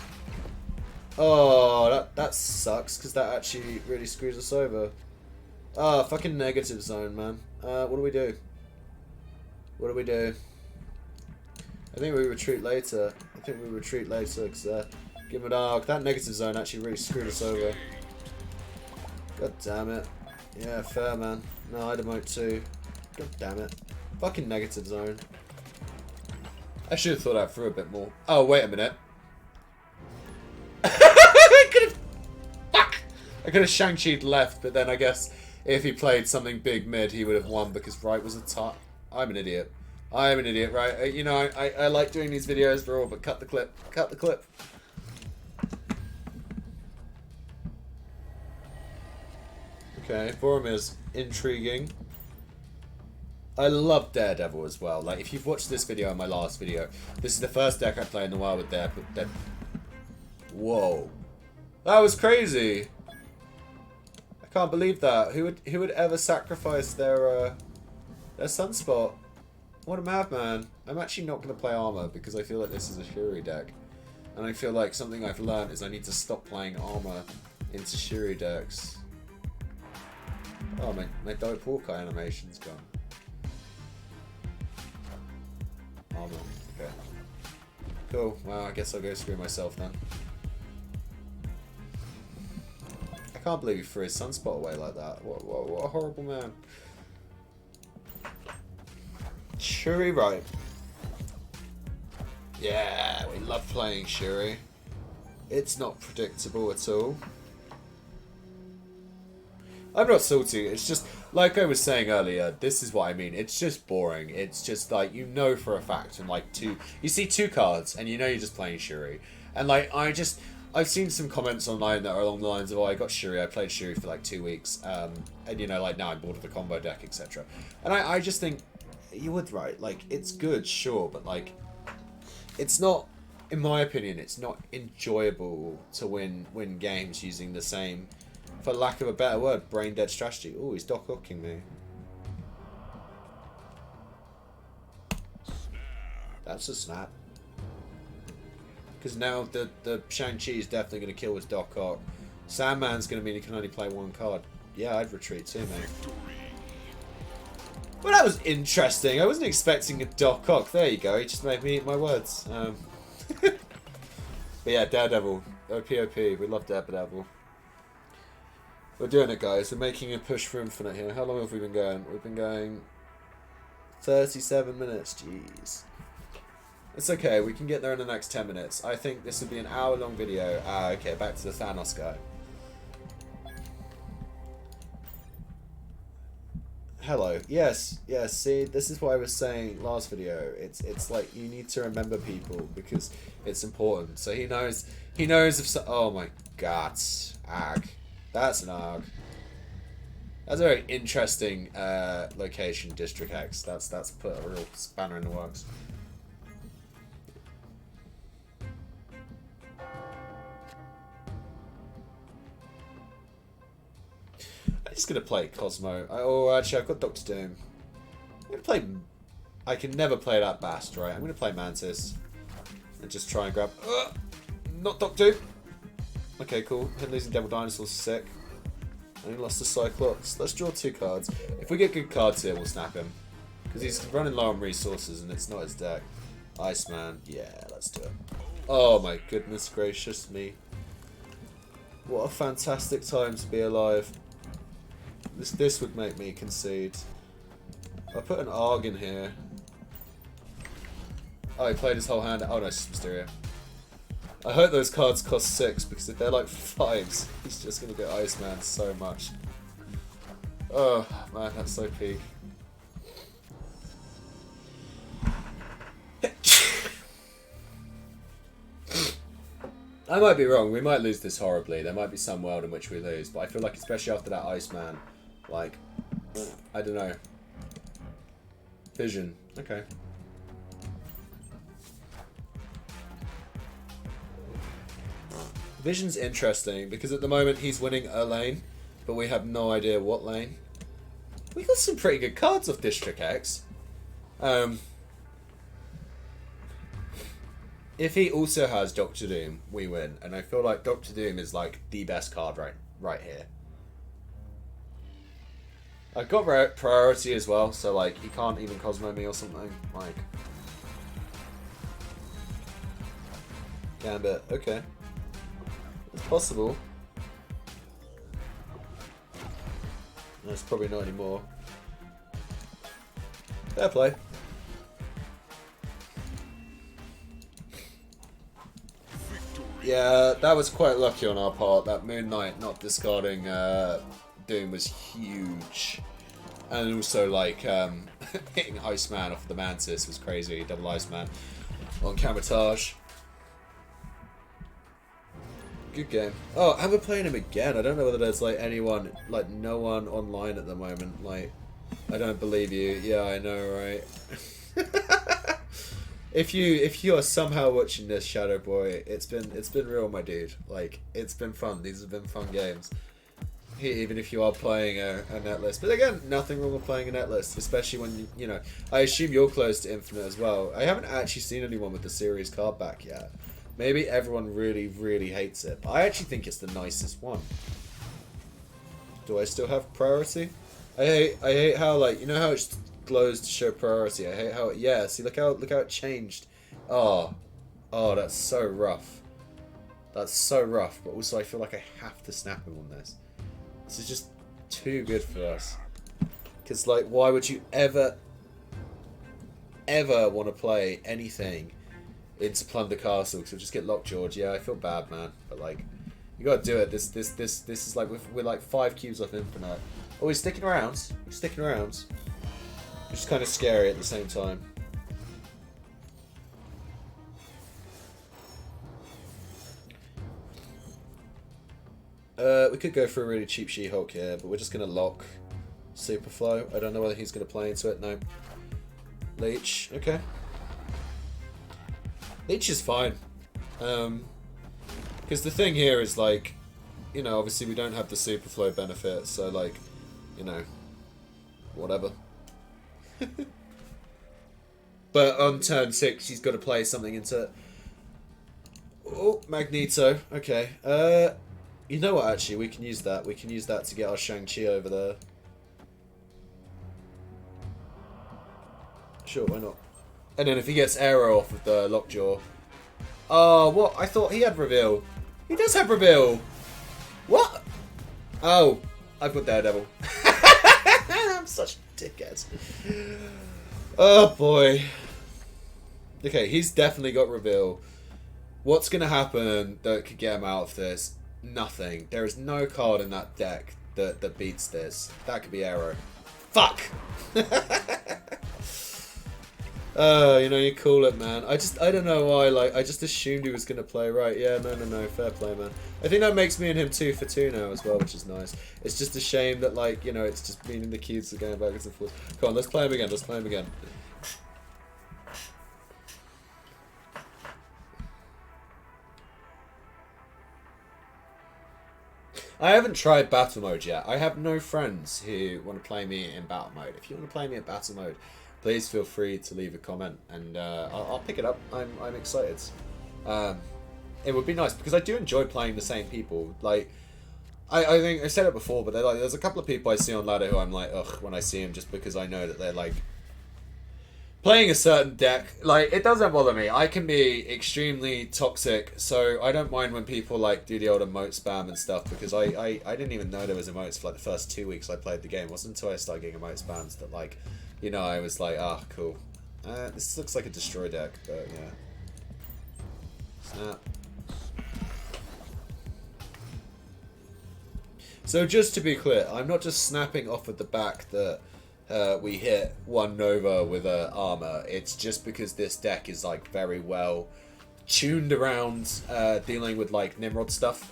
Oh, that sucks, because that actually really screws us over. Ah, fucking Negative Zone, man. What do we do? What do we do? I think we retreat later. Because, give him a dog. That Negative Zone actually really screwed us over. God damn it. Yeah, fair, man. No, I'd emote too. God damn it. Fucking Negative Zone. I should have thought that through a bit more. Oh, wait a minute. I could have Shang-Chi'd left, but then I guess if he played something big mid, he would have won because right was a top. I'm an idiot. Right? You know, I like doing these videos for all, but cut the clip. Cut the clip. Okay, Boromir's intriguing. I love Daredevil as well. Like, if you've watched this video and my last video, this is the first deck I play in the wild with Daredevil. Whoa. That was crazy. I can't believe that. Who would ever sacrifice their Sunspot? What a madman. I'm actually not going to play armor because I feel like this is a Shuri deck. And I feel like something I've learned is I need to stop playing armor into Shuri decks. Oh, my dope Hawkeye animation's gone. Armor. Okay. Cool. Well, I guess I'll go screw myself then. I can't believe he threw his Sunspot away like that. What a horrible man. Shuri, right. Yeah, we love playing Shuri. It's not predictable at all. I'm not salty, it's just, like I was saying earlier, this is what I mean. It's just boring. It's just like, you know for a fact, and like you see two cards, and you know you're just playing Shuri. And like, I've seen some comments online that are along the lines of, oh, I got Shuri, I played Shuri for like 2 weeks, and you know, like now I'm bored of the combo deck, etc. And I just think, you would, right, like, it's good, sure, but like, it's not, in my opinion, it's not enjoyable to win games using the same, for lack of a better word, brain dead strategy. Oh, he's Doc Ocking me. That's a snap. Because now the Shang-Chi is definitely going to kill his Doc Ock. Sandman's going to mean he can only play one card. Yeah, I'd retreat too, mate. Well, that was interesting. I wasn't expecting a Doc Ock. There you go. He just made me eat my words. But yeah, Daredevil. OPOP. We love Daredevil. We're doing it, guys. We're making a push for Infinite here. How long have we been going? We've been going 37 minutes. Jeez. It's okay. We can get there in the next 10 minutes. I think this would be an hour-long video. Okay, back to the Thanos guy. Hello. Yes. Yes. See, this is what I was saying last video. It's like you need to remember people because it's important. So he knows if so. Oh my God. Ag. That's an ARG. That's a very interesting location, District X. That's put a real spanner in the works. I'm just gonna play Cosmo. Actually, I've got Doctor Doom. I'm gonna play. I can never play that Bast, right? I'm gonna play Mantis and just try and grab. Not Doctor Doom. Okay, cool. Him losing Devil Dinosaur's sick. And he lost the Cyclops. Let's draw 2 cards. If we get good cards here, we'll snap him. Because he's running low on resources and it's not his deck. Iceman. Yeah, let's do it. Oh my goodness gracious me. What a fantastic time to be alive. This would make me concede. I put an ARG in here. Oh, he played his whole hand. Oh no, it's Mysterio. I hope those cards cost 6 because if they're like 5s, he's just gonna get Iceman so much. Oh man, that's so peak. I might be wrong, we might lose this horribly. There might be some world in which we lose, but I feel like especially after that Iceman, like, I don't know. Vision, okay. Vision's interesting because at the moment he's winning a lane, but we have no idea what lane. We got some pretty good cards off District X. If he also has Doctor Doom, we win, and I feel like Doctor Doom is like the best card right here. I've got priority as well, so like he can't even Cosmo me or something. Like Gambit, okay. It's possible. No, it's probably not anymore. Fair play. Yeah, that was quite lucky on our part. That Moon Knight not discarding Doom was huge. And also, like, hitting Iceman off the Mantis was crazy. Double Iceman on Camotage. Good game. Oh, and we're playing him again. I don't know whether there's like anyone, like no one online at the moment. Like, I don't believe you. Yeah, I know, right? If you are somehow watching this, Shadow Boy, it's been real, my dude. Like, it's been fun. These have been fun games. Even if you are playing a net list. But again, nothing wrong with playing a net list, especially when, you know, I assume you're close to Infinite as well. I haven't actually seen anyone with the series card back yet. Maybe everyone really, really hates it. But I actually think it's the nicest one. Do I still have priority? I hate how, like, you know how it glows to show priority? I hate how, yeah, see, look how it changed. Oh, that's so rough. That's so rough, but also I feel like I have to snap him on this. This is just too good for us. Because, like, why would you ever want to play anything into Plunder Castle? Because we'll just get lockjawed. Yeah, I feel bad, man. But, like, you gotta do it. This is like, we're like 5 cubes off Infinite. Oh, he's sticking around. He's sticking around. Which is kind of scary at the same time. We could go for a really cheap She-Hulk here, but we're just going to lock Superflow. I don't know whether he's going to play into it. No. Leech. Okay. Leech is fine. Because the thing here is, like, you know, obviously we don't have the Superflow benefit, so, like, you know, whatever. But on turn 6, he's got to play something into it. Oh, Magneto. Okay. You know what, actually, we can use that. We can use that to get our Shang-Chi over there. Sure, why not? And then if he gets Arrow off of the Lockjaw... Oh, what? I thought he had Reveal. He does have Reveal. What? Oh, I've got Daredevil. I'm such a dickhead. Oh, boy. Okay, he's definitely got Reveal. What's going to happen that could get him out of this? Nothing. There is no card in that deck that beats this. That could be Arrow. Fuck! You know, you call it, man. I don't know why, like, I just assumed he was going to play right. Yeah, no, fair play, man. I think that makes me and him 2 for 2 now as well, which is nice. It's just a shame that, like, you know, it's just meaning the cubes are going backwards and forwards. Come on, let's play him again, let's play him again. I haven't tried battle mode yet. I have no friends who want to play me in battle mode. If you want to play me in battle mode, please feel free to leave a comment, and I'll pick it up. I'm excited. It would be nice because I do enjoy playing the same people. Like, I think I said it before, but there's a couple of people I see on ladder who I'm like, ugh, when I see them, just because I know that they're like playing a certain deck. Like, it doesn't bother me. I can be extremely toxic, so I don't mind when people like do the old emote spam and stuff, because I didn't even know there was emotes for like the first 2 weeks I played the game. It wasn't until I started getting emote spams that, like, you know, I was like, ah, cool. This looks like a destroy deck, but yeah. Snap. So just to be clear, I'm not just snapping off of the back that we hit 1 Nova with armor. It's just because this deck is like very well tuned around dealing with like Nimrod stuff,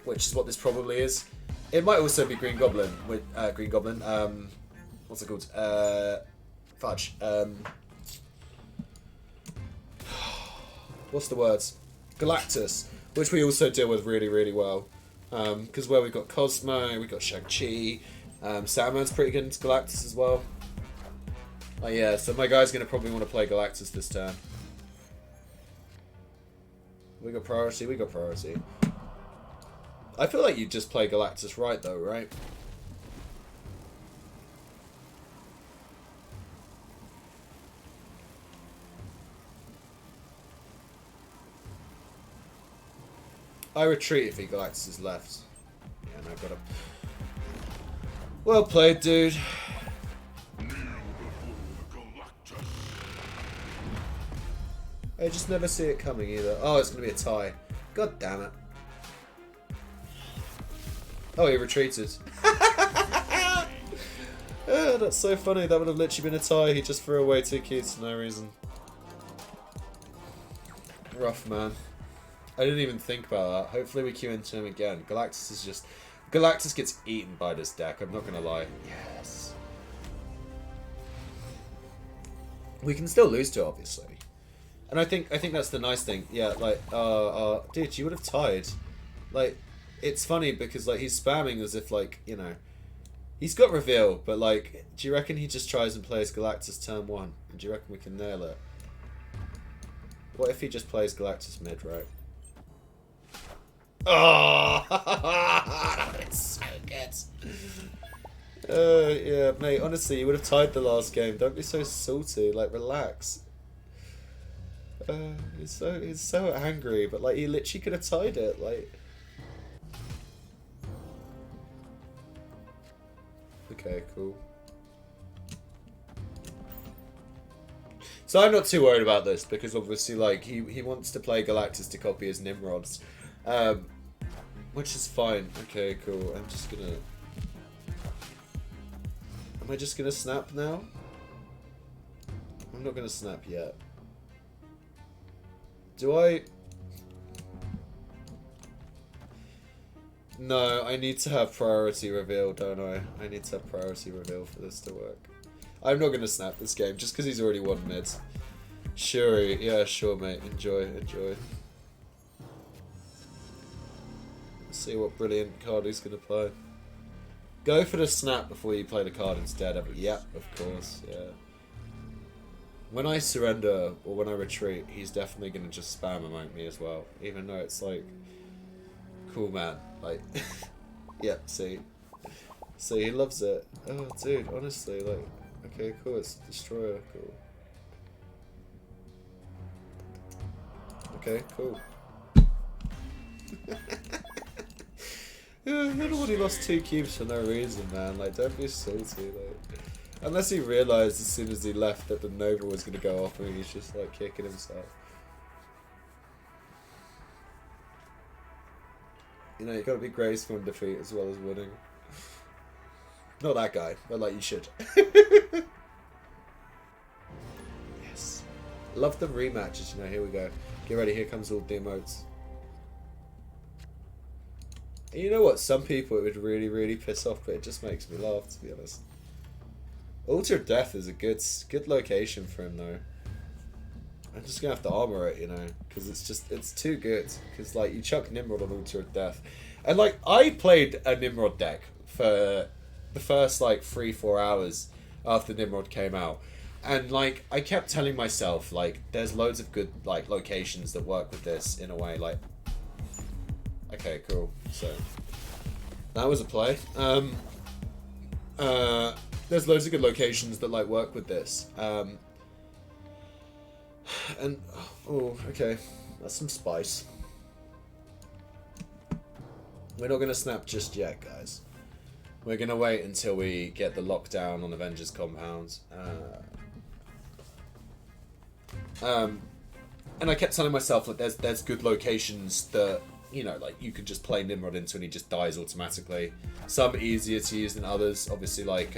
which is what this probably is. It might also be Green Goblin with what's it called? Fudge. What's the words? Galactus, which we also deal with really, really well. Because where we've got Cosmo, we've got Shang-Chi. Sandman's pretty good into Galactus as well. Oh yeah, so my guy's going to probably want to play Galactus this turn. We got priority, we got priority. I feel like you just play Galactus right though, right? I retreat if he Galactus is left. Yeah, no, got him. Well played, dude. I just never see it coming either. Oh, it's going to be a tie. God damn it. Oh, he retreated. Oh, that's so funny. That would have literally been a tie. He just threw away 2 keys for no reason. Rough, man. I didn't even think about that. Hopefully we queue into him again. Galactus gets eaten by this deck, I'm not gonna lie. Yes. We can still lose to it, obviously. And I think that's the nice thing. Yeah, like, dude, you would have tied. Like, it's funny because, like, he's spamming as if, like, you know, he's got reveal, but, like, do you reckon he just tries and plays Galactus turn 1? And do you reckon we can nail it? What if he just plays Galactus mid, right? Oh, it's so good. Yeah, mate, honestly, you would have tied the last game. Don't be so salty, like, relax. He's so angry, but, like, he literally could have tied it, like... Okay, cool. So I'm not too worried about this, because obviously, like, he wants to play Galactus to copy his Nimrods. Which is fine. Okay, cool. I'm just gonna... Am I just gonna snap now? I'm not gonna snap yet. Do I... No, I need to have priority reveal, don't I? I need to have priority reveal for this to work. I'm not gonna snap this game, just because he's already won mid. Shuri, yeah, sure, mate. Enjoy, enjoy. Let's see what brilliant card he's gonna play. Go for the snap before you play the card instead. Yep, of course, yeah. When I surrender, or when I retreat, he's definitely gonna just spam among me as well. Even though it's like... Cool, man. Like... Yep, see. See, he loves it. Oh, dude, honestly, like... Okay, cool, it's Destroyer, cool. Okay, cool. I don't want he lost 2 cubes for no reason, man. Like, don't be salty, like... Unless he realised as soon as he left that the Nova was going to go off and he's just, like, kicking himself. You know, you got to be graceful in defeat as well as winning. Not that guy, but, like, you should. Yes. Love the rematches, you know, here we go. Get ready, here comes all the emotes. And you know what, some people it would really, really piss off, but it just makes me laugh, to be honest. Altar of Death is a good location for him, though. I'm just gonna have to armor it, you know, because it's too good. Because, like, you chuck Nimrod on Altar of Death. And, like, I played a Nimrod deck for the first, like, 3-4 hours after Nimrod came out. And, like, I kept telling myself, like, there's loads of good, like, locations that work with this in a way, like... Okay, cool. So, that was a play. There's loads of good locations that, like, work with this. And, oh, okay. That's some spice. We're not going to snap just yet, guys. We're going to wait until we get the lockdown on Avengers Compounds. And I kept telling myself, like, there's good locations that, you know, like, you could just play Nimrod into and he just dies automatically. Some easier to use than others. Obviously, like,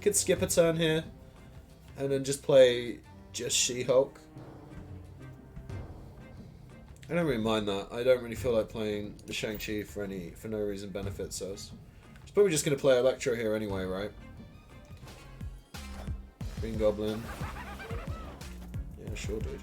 could skip a turn here and then just play just She-Hulk. I don't really mind that. I don't really feel like playing the Shang-Chi for no reason benefits us. It's probably just going to play Electro here anyway, right? Green Goblin. Yeah, sure, dude.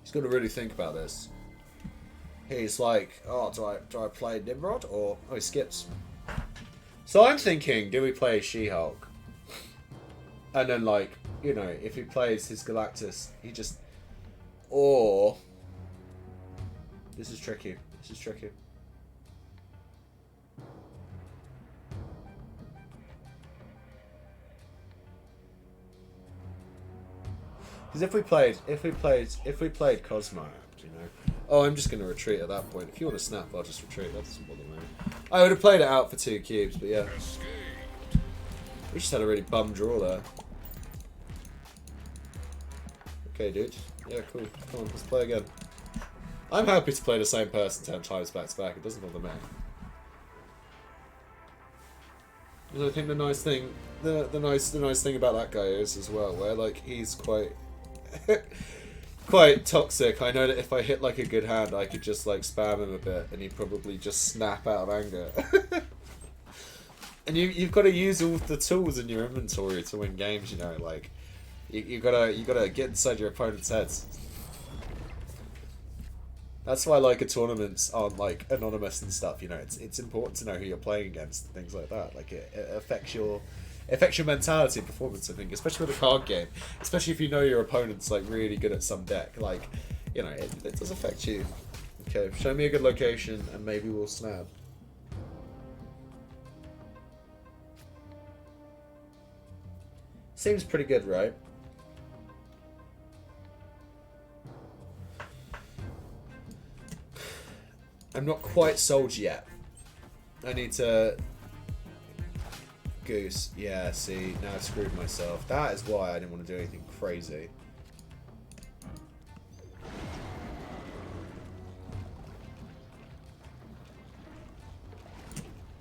He's got to really think about this. He's like, oh, do I play Nimrod or... Oh, he skips. So I'm thinking, do we play She-Hulk? And then, like, you know, if he plays his Galactus, he just... Or... This is tricky. This is tricky. Because if we played Cosmo, you know... Oh, I'm just going to retreat at that point. If you want to snap, I'll just retreat. That doesn't bother me. I would have played it out for 2 cubes, but yeah. We just had a really bum draw there. Okay, dude. Yeah, cool. Come on, let's play again. I'm happy to play the same person 10 times back to back. It doesn't bother me. I think the nice thing, the nice thing about that guy is as well, where like he's quite quite toxic. I know that if I hit like a good hand, I could just like spam him a bit, and he'd probably just snap out of anger. And you've got to use all the tools in your inventory to win games. You know, like you gotta get inside your opponent's heads. That's why like tournaments aren't like anonymous and stuff. You know, it's important to know who you're playing against and things like that. Like it affects your mentality and performance. I think, especially with a card game, especially if you know your opponent's like really good at some deck. Like, you know, it does affect you. Okay, show me a good location and maybe we'll snap. Seems pretty good, right? I'm not quite sold yet. I need to... Goose. Yeah, see, now I've screwed myself. That is why I didn't want to do anything crazy.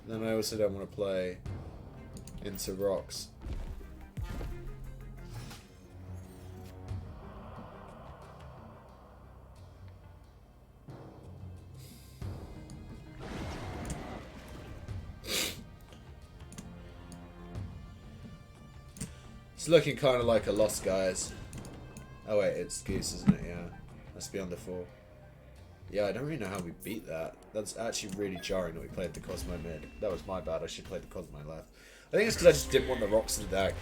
Then I also don't want to play into rocks. It's looking kind of like a loss, guys. Oh wait, it's Goose, isn't it? Yeah. Let's be under 4. Yeah, I don't really know how we beat that. That's actually really jarring that we played the Cosmo mid. That was my bad. I should play the Cosmo left. I think it's because I just didn't want the rocks in the deck.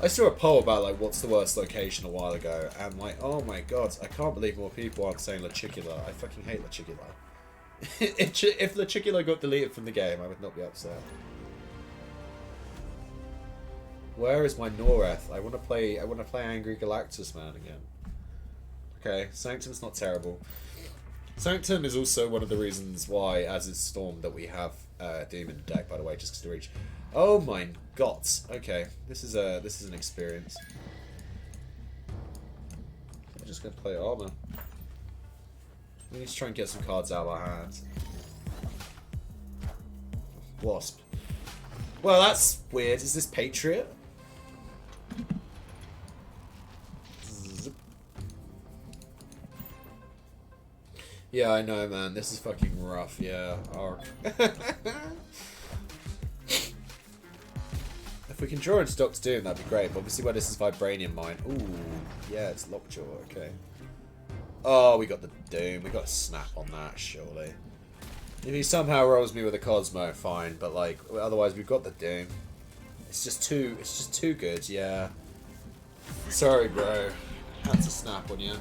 I saw a poll about like what's the worst location a while ago, and like, oh my god, I can't believe more people aren't saying La Chicula. I fucking hate La Chicula. If La Chicula got deleted from the game, I would not be upset. Where is my Noreth? I want to play Angry Galactus, man, again. Okay, Sanctum's not terrible. Sanctum is also one of the reasons why, as is Storm, that we have Doom in the deck. By the way, just because to reach. Oh my god! Okay, this is an experience. I'm just gonna play Armor. We need to try and get some cards out of our hands. Wasp. Well, that's weird. Is this Patriot? Yeah, I know, man. This is fucking rough. Yeah, arc. If we can draw into Doctor Doom, that'd be great. But obviously, where this is Vibranium Mine. Ooh, yeah, it's Lockjaw. Okay. Oh, we got the Doom. We got a snap on that, surely. If he somehow rolls me with a Cosmo, fine. But like, otherwise, we've got the Doom. It's just too good. Yeah. Sorry, bro. Had to snap on you.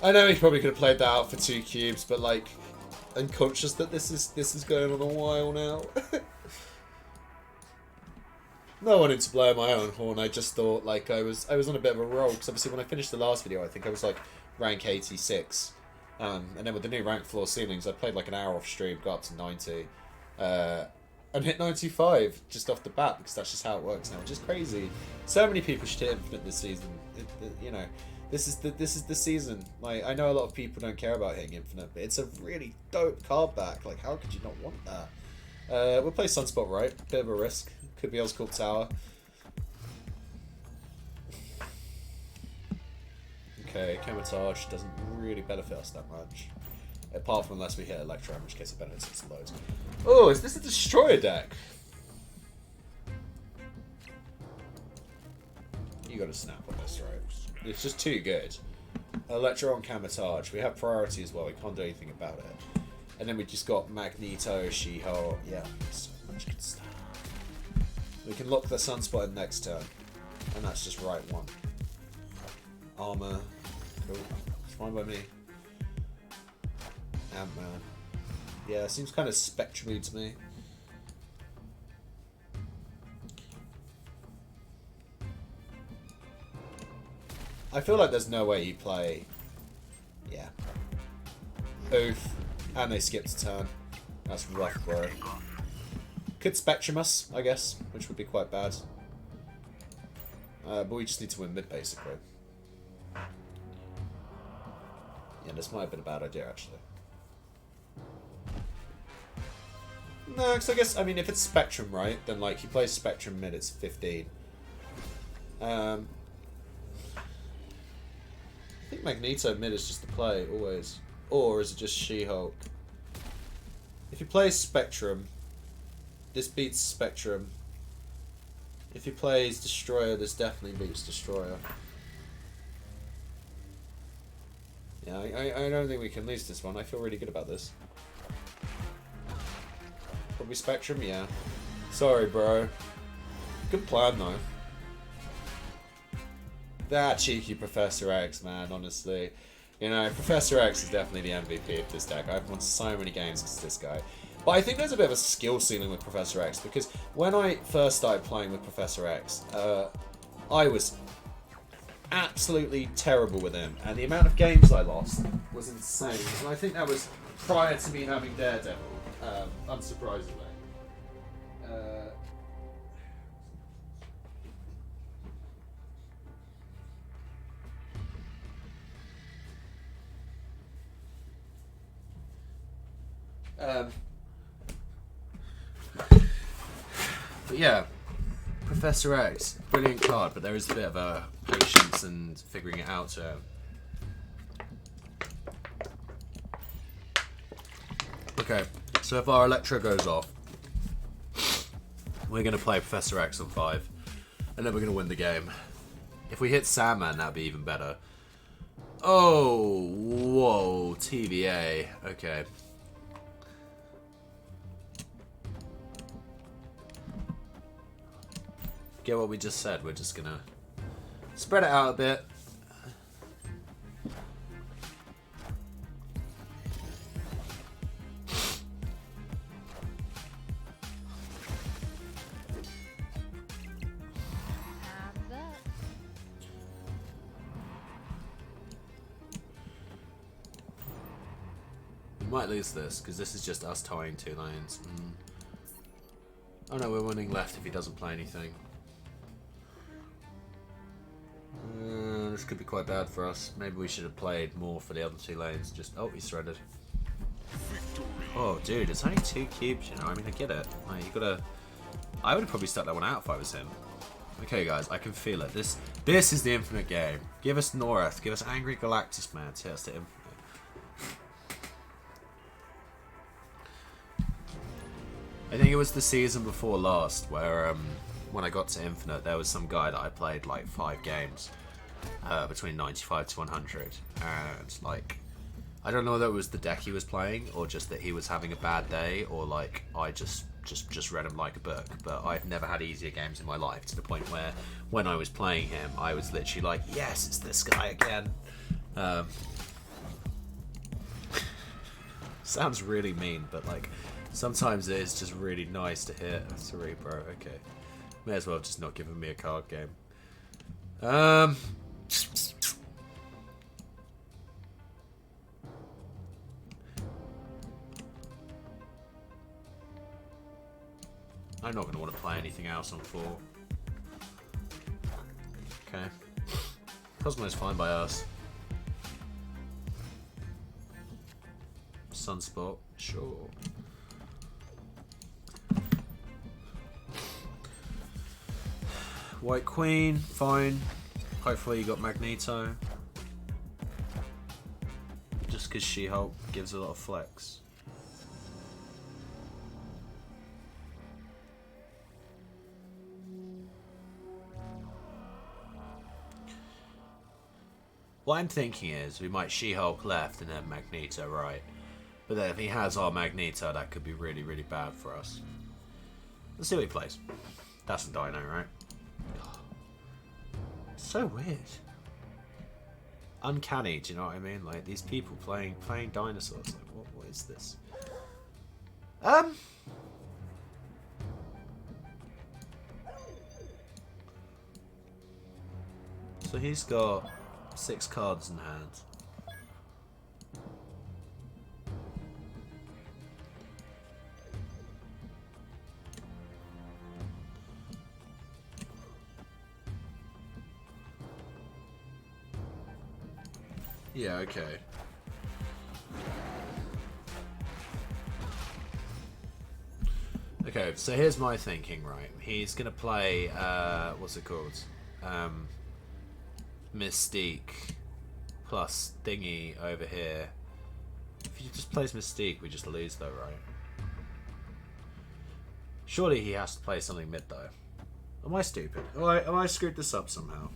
I know he probably could have played that out for 2 cubes, but like, I'm conscious that this is going on a while now. No one to blow my own horn. I just thought like I was on a bit of a roll, because obviously when I finished the last video, I think I was like rank 86, and then with the new rank floor ceilings, I played like an hour off stream, got up to 90, and hit 95 just off the bat, because that's just how it works now, which is crazy. So many people should hit Infinite this season. You know. This is the season. Like, I know a lot of people don't care about hitting Infinite, but it's a really dope card back. Like, how could you not want that? We'll play Sunspot, right? Bit of a risk. Could be Oscorp Tower. Okay, Camotage doesn't really benefit us that much. Apart from unless we hit Electro, in which case it benefits us loads. Oh, is this a Destroyer deck? You gotta snap on this, right? It's just too good. Electro on Camotage. We have priority as well. We can't do anything about it. And then we just got Magneto, She-Hulk. Yeah, so much good stuff. We can lock the Sunspot in next turn. And that's just right one. Armor. Cool. It's fine by me. Ant-Man. Yeah, seems kind of spectrum-y to me. I feel like there's no way you play... Yeah. Oof. And they skipped a turn. That's rough, bro. Could Spectrum us, I guess, which would be quite bad. But we just need to win mid, basically. Yeah, this might have been a bad idea, actually. No, because I guess, I mean, if it's Spectrum, right, then, like, he plays Spectrum mid, it's 15. I think Magneto mid is just the play, always. Or is it just She-Hulk? If he plays Spectrum, this beats Spectrum. If he plays Destroyer, this definitely beats Destroyer. Yeah, I don't think we can lose this one. I feel really good about this. Probably Spectrum, yeah. Sorry, bro. Good plan, though. That cheeky Professor X, man, honestly. You know, Professor X is definitely the MVP of this deck. I've won so many games because of this guy. But I think there's a bit of a skill ceiling with Professor X, because when I first started playing with Professor X, I was absolutely terrible with him. And the amount of games I lost was insane. And I think that was prior to me having Daredevil. Unsurprisingly. But yeah, Professor X, brilliant card, but there is a bit of a patience and figuring it out to him. Okay, so if our Electro goes off, we're going to play Professor X on 5, and then we're going to win the game. If we hit Sandman, that'd be even better. Oh, whoa, TVA. Okay. Get what we just said. We're just going to spread it out a bit. Might lose this, because this is just us tying 2 lanes. Oh no, we're winning left if he doesn't play anything. This could be quite bad for us. Maybe we should have played more for the other 2 lanes. Just oh, he's threaded. Oh, dude, it's only 2 cubes, you know. I mean, I get it. Like, you gotta. I would have probably stuck that one out if I was him. Okay, guys, I can feel it. This is the infinite game. Give us North. Give us Angry Galactus, man. Take us to infinite. I think it was the season before last where when I got to Infinite, there was some guy that I played like 5 games between 95 to 100, and like I don't know whether it was the deck he was playing or just that he was having a bad day, or like I just read him like a book. But I've never had easier games in my life, to the point where when I was playing him, I was literally like, yes, it's this guy again. Sounds really mean, but like sometimes it is just really nice to hear. Cerebro, okay. May as well have just not given me a card game. I'm not going to want to play anything else on 4. Okay. Cosmo's fine by us. Sunspot, sure. White Queen, fine. Hopefully you got Magneto. Just because She-Hulk gives a lot of flex. What I'm thinking is we might She-Hulk left and then Magneto right. But then if he has our Magneto, that could be really, really bad for us. Let's see what he plays. That's a Dino, right? So weird. Uncanny, do you know what I mean? Like, these people playing dinosaurs. Like, what is this? So he's got 6 cards in hand. Yeah, okay. Okay, so here's my thinking, right? He's gonna play, what's it called? Mystique plus thingy over here. If he just plays Mystique, we just lose though, right? Surely he has to play something mid though. Am I stupid? Am I screwed this up somehow?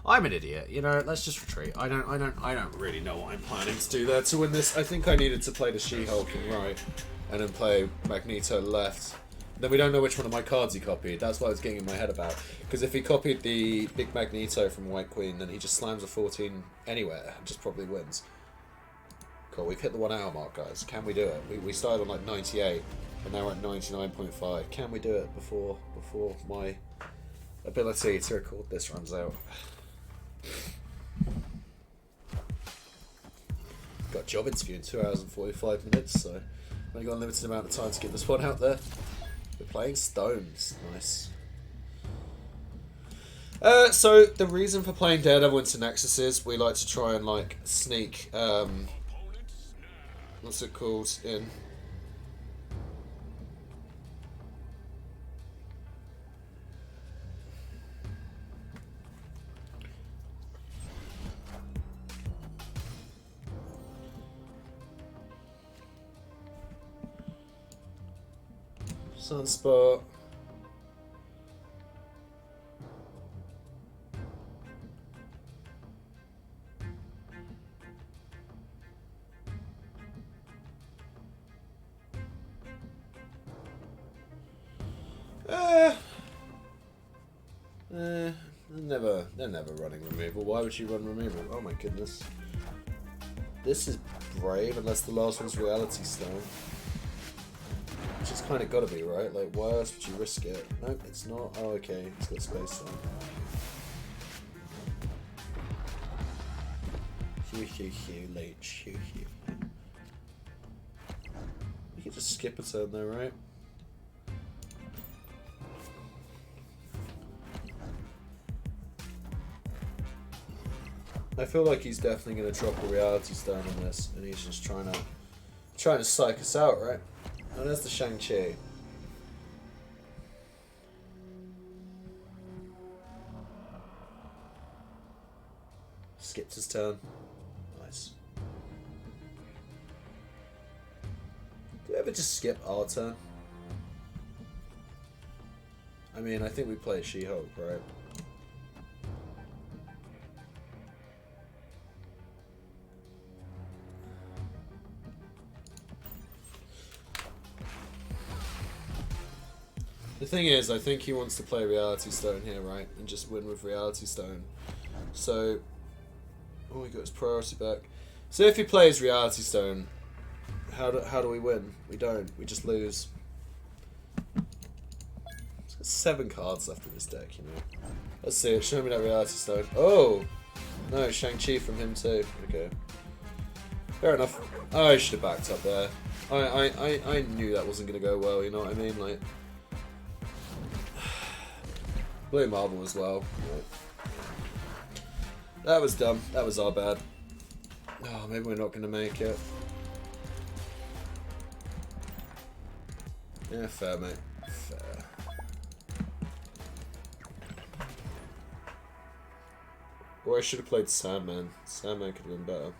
I'm an idiot, you know. Let's just retreat. I don't really know what I'm planning to do there to win this. I think I needed to play the She-Hulk in right, and then play Magneto left. Then we don't know which one of my cards he copied. That's what I was getting in my head about. Because if he copied the big Magneto from White Queen, then he just slams a 14 anywhere and just probably wins. Cool. We've hit the 1 hour mark, guys. Can we do it? We started on like 98, and now we're at 99.5. Can we do it before my ability to record this runs out? Got a job interview in 2 hours and 45 minutes, so I've only got a limited amount of time to get this one out there. We're playing Stones. Nice. So the reason for playing Daredevil into Nexus is we like to try and like sneak what's it called in Sunspot. They're never running removal. Why would you run removal? Oh my goodness. This is brave unless the last one's Reality Stone. Which is kind of got to be, right? Like, why else would you risk it? Nope, it's not. Oh, okay. It's got Space Stone. Hugh, Leech. Hugh. We could just skip a turn though, right? I feel like he's definitely going to drop a Reality Stone on this, and he's just trying to psych us out, right? Oh, there's the Shang-Chi. Skipped his turn. Nice. Do we ever just skip our turn? I mean, I think we play She-Hulk, right? The thing is, I think he wants to play Reality Stone here, right? And just win with Reality Stone. So, oh, he got his priority back. So if he plays Reality Stone, how do we win? We don't. We just lose. He's got 7 cards left in his deck, you know. Let's see it. Show me that Reality Stone. Oh! No, Shang-Chi from him too. Okay. Fair enough. Oh, I should have backed up there. I knew that wasn't going to go well, you know what I mean? Like, Blue Marble as well. That was dumb. That was our bad. Oh, maybe we're not going to make it. Yeah, fair, mate. Fair. Or I should have played Sandman. Sandman could have been better.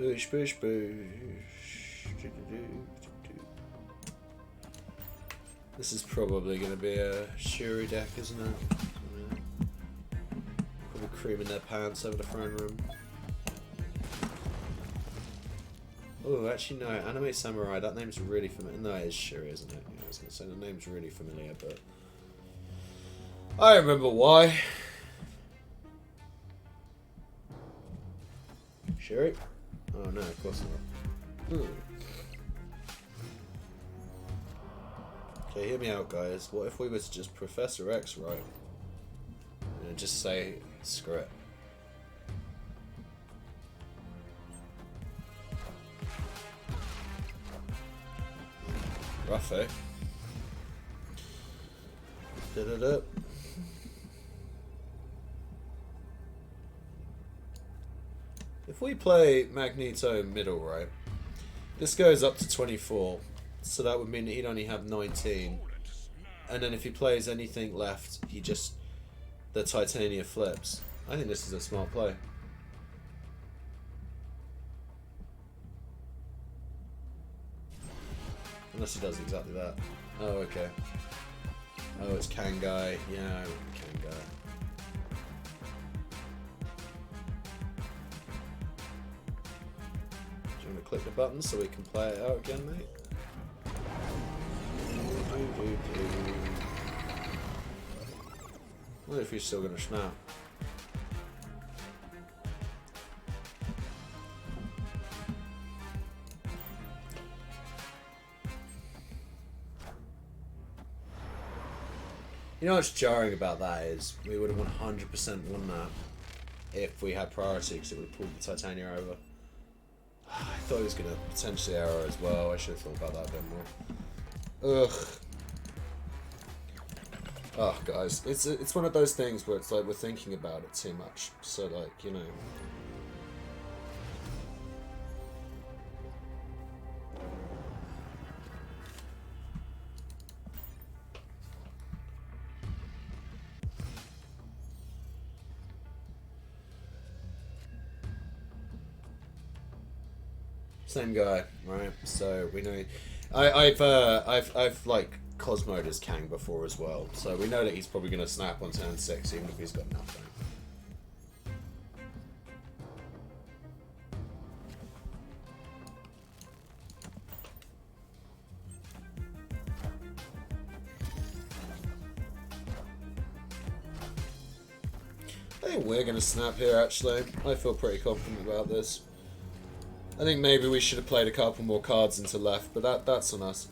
Boosh, boosh, boosh. This is probably going to be a Shuri deck, isn't it? Probably creaming their pants over the throne room. Oh, actually no, Anime Samurai, that name's really familiar. No, it is Shuri, isn't it? Yeah, I was going to say the name's really familiar, but I remember why. Shuri? Oh no, of course not. Okay, hear me out, guys. What if we were to just Professor X, right? And just say, screw it. Rough, eh? Da-da-da. If we play Magneto middle, right? This goes up to 24. So that would mean that he'd only have 19. And then if he plays anything left, he just... the Titania flips. I think this is a smart play. Unless he does exactly that. Oh, okay. Oh, it's Kangai. Yeah, I want Kangai. Do you want to click the button so we can play it out again, mate? I wonder if he's still going to snap. You know what's jarring about that is we would have 100% won that if we had priority because it would have pulled the Titania over. I thought he was going to potentially arrow as well. I should have thought about that a bit more. Ugh. Oh, guys, it's one of those things where it's like we're thinking about it too much. So, like, you know. Same guy, right? So we know. I've like Cosmoed as Kang before as well, so we know that he's probably going to snap on turn 6 even if he's got nothing. I think we're going to snap here actually. I feel pretty confident about this. I think maybe we should have played a couple more cards into left, but that's on us.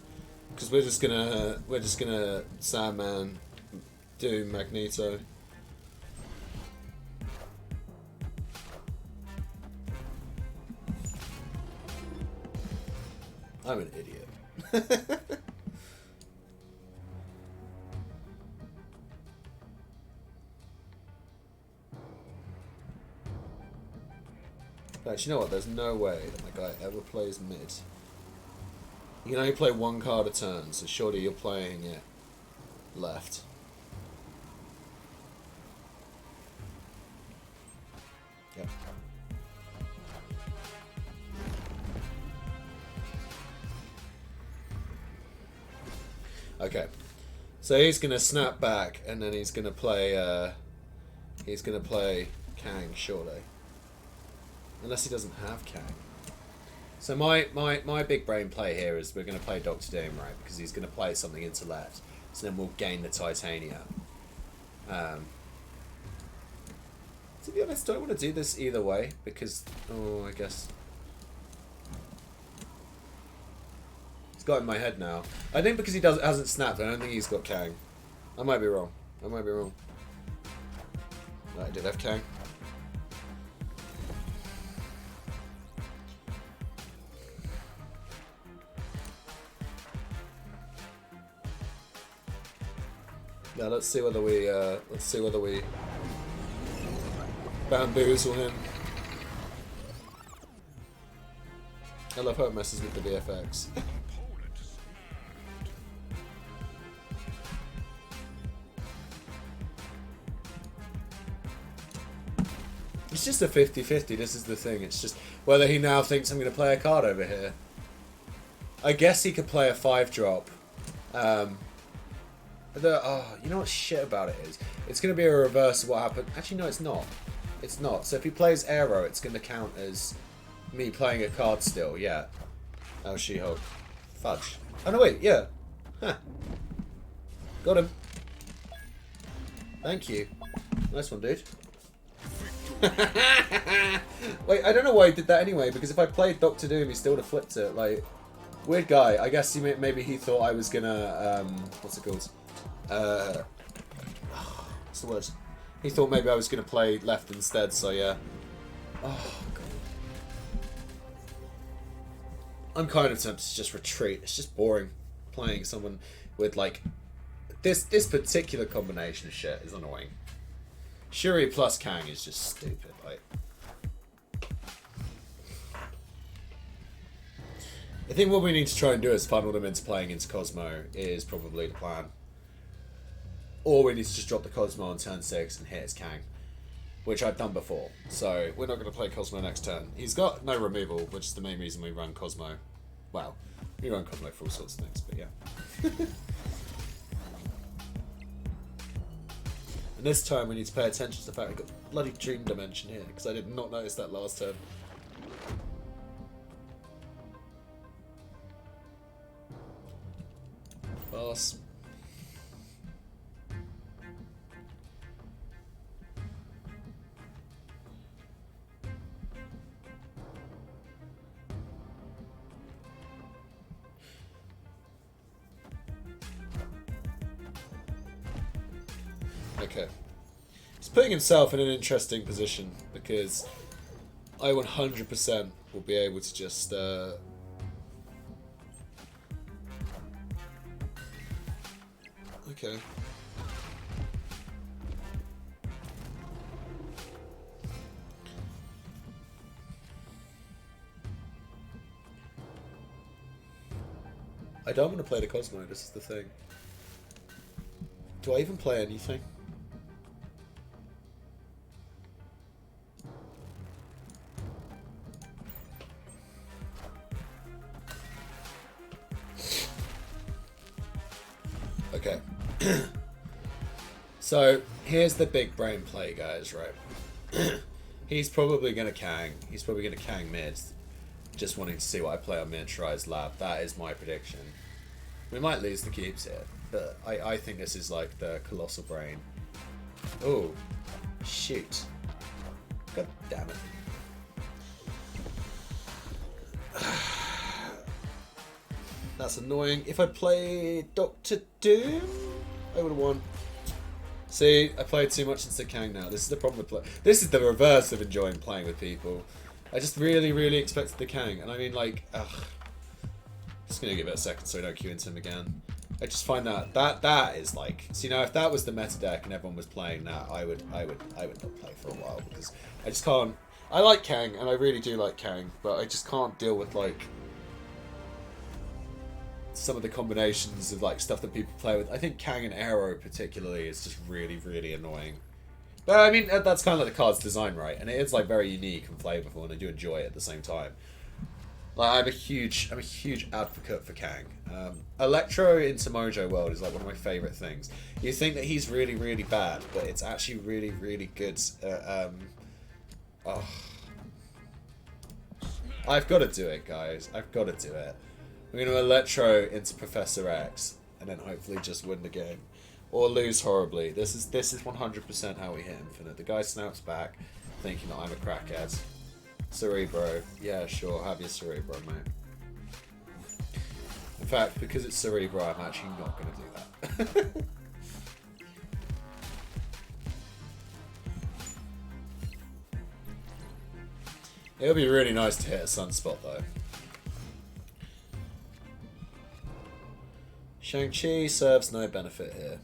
Because we're just gonna Sandman do Magneto. I'm an idiot. But you know what? There's no way that my guy ever plays mid. You can only play one card a turn, so surely you're playing it left. Yep. Okay. So he's gonna snap back and then he's gonna play Kang surely. Unless he doesn't have Kang. So my big brain play here is we're going to play Doctor Doom, right? Because he's going to play something into left. So then we'll gain the Titania. To be honest, do I want to do this either way? Because, oh, I guess... It's got in my head now. I think because he hasn't snapped, I don't think he's got Kang. I might be wrong. I might be wrong. No, I did have Kang. Now let's see whether we bamboozle him. I love how it messes with the VFX. It's just a 50-50, this is the thing. It's just whether he now thinks I'm going to play a card over here. I guess he could play a 5-drop. You know what shit about it is? It's going to be a reverse of what happened. Actually, no, it's not. It's not. So if he plays Aero, it's going to count as me playing a card still, yeah. Oh, She-Hulk. Fudge. Oh, no, wait, yeah. Huh. Got him. Thank you. Nice one, dude. Wait, I don't know why he did that anyway, because if I played Doctor Doom, he still would have flipped it. Like, weird guy. I guess maybe he thought I was gonna, what's it called? What's the word? He thought maybe I was gonna play left instead, so yeah. Oh, God. I'm kind of tempted to just retreat. It's just boring playing someone with, like, this particular combination of shit is annoying. Shuri plus Kang is just stupid, like. I think what we need to try and do is funnel them into playing into Cosmo is probably the plan. Or we need to just drop the Cosmo on turn 6 and hit his Kang. Which I've done before. So we're not going to play Cosmo next turn. He's got no removal, which is the main reason we run Cosmo. Well, we run Cosmo for all sorts of things, but yeah. And this time we need to pay attention to the fact we've got bloody Dream Dimension here, because I did not notice that last turn. Pass. Okay. He's putting himself in an interesting position because I 100% will be able to just okay. I don't want to play the Cosmo, this is the thing. Do I even play anything? Okay. So, here's the big brain play, guys, right? He's probably going to Kang. He's probably going to Kang mid. Just wanting to see what I play on miniaturized lab. That is my prediction. We might lose the cubes here, but I think this is like the colossal brain. Oh, shoot. God damn it. That's annoying. If I played Doctor Doom, I would have won. See, I played too much into Kang now. This is the problem with play. This is the reverse of enjoying playing with people. I just really, really expected the Kang, and I mean, like, ugh. Just gonna give it a second so I don't queue into him again. I just find that is like, so you know, if that was the meta deck and everyone was playing that, I would not play for a while because I just can't. I like Kang, and I really do like Kang, but I just can't deal with like some of the combinations of like stuff that people play with. I think Kang and Arrow particularly is just really, really annoying. But I mean, that's kind of like the card's design, right? And it is like very unique and flavorful, and I do enjoy it at the same time. Like I'm a huge advocate for Kang. Electro into Mojo World is like one of my favorite things. You think that he's really, really bad, but it's actually really, really good. I've got to do it, guys. I've got to do it. We're going to Electro into Professor X, and then hopefully just win the game. Or lose horribly. This is 100% how we hit Infinite. The guy snaps back, thinking that I'm a crackhead. Cerebro. Yeah, sure. Have your Cerebro, mate. In fact, because it's Cerebro, I'm actually not going to do that. It would be really nice to hit a Sunspot, though. Shang-Chi serves no benefit here.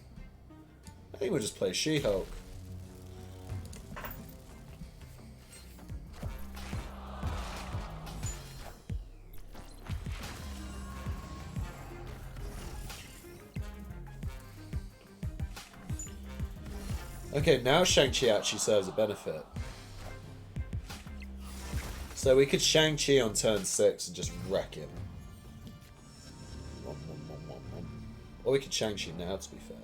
I think we'll just play She-Hulk. Okay, now Shang-Chi actually serves a benefit. So we could Shang-Chi on turn 6 and just wreck him. Or we could Shang-Chi now, to be fair.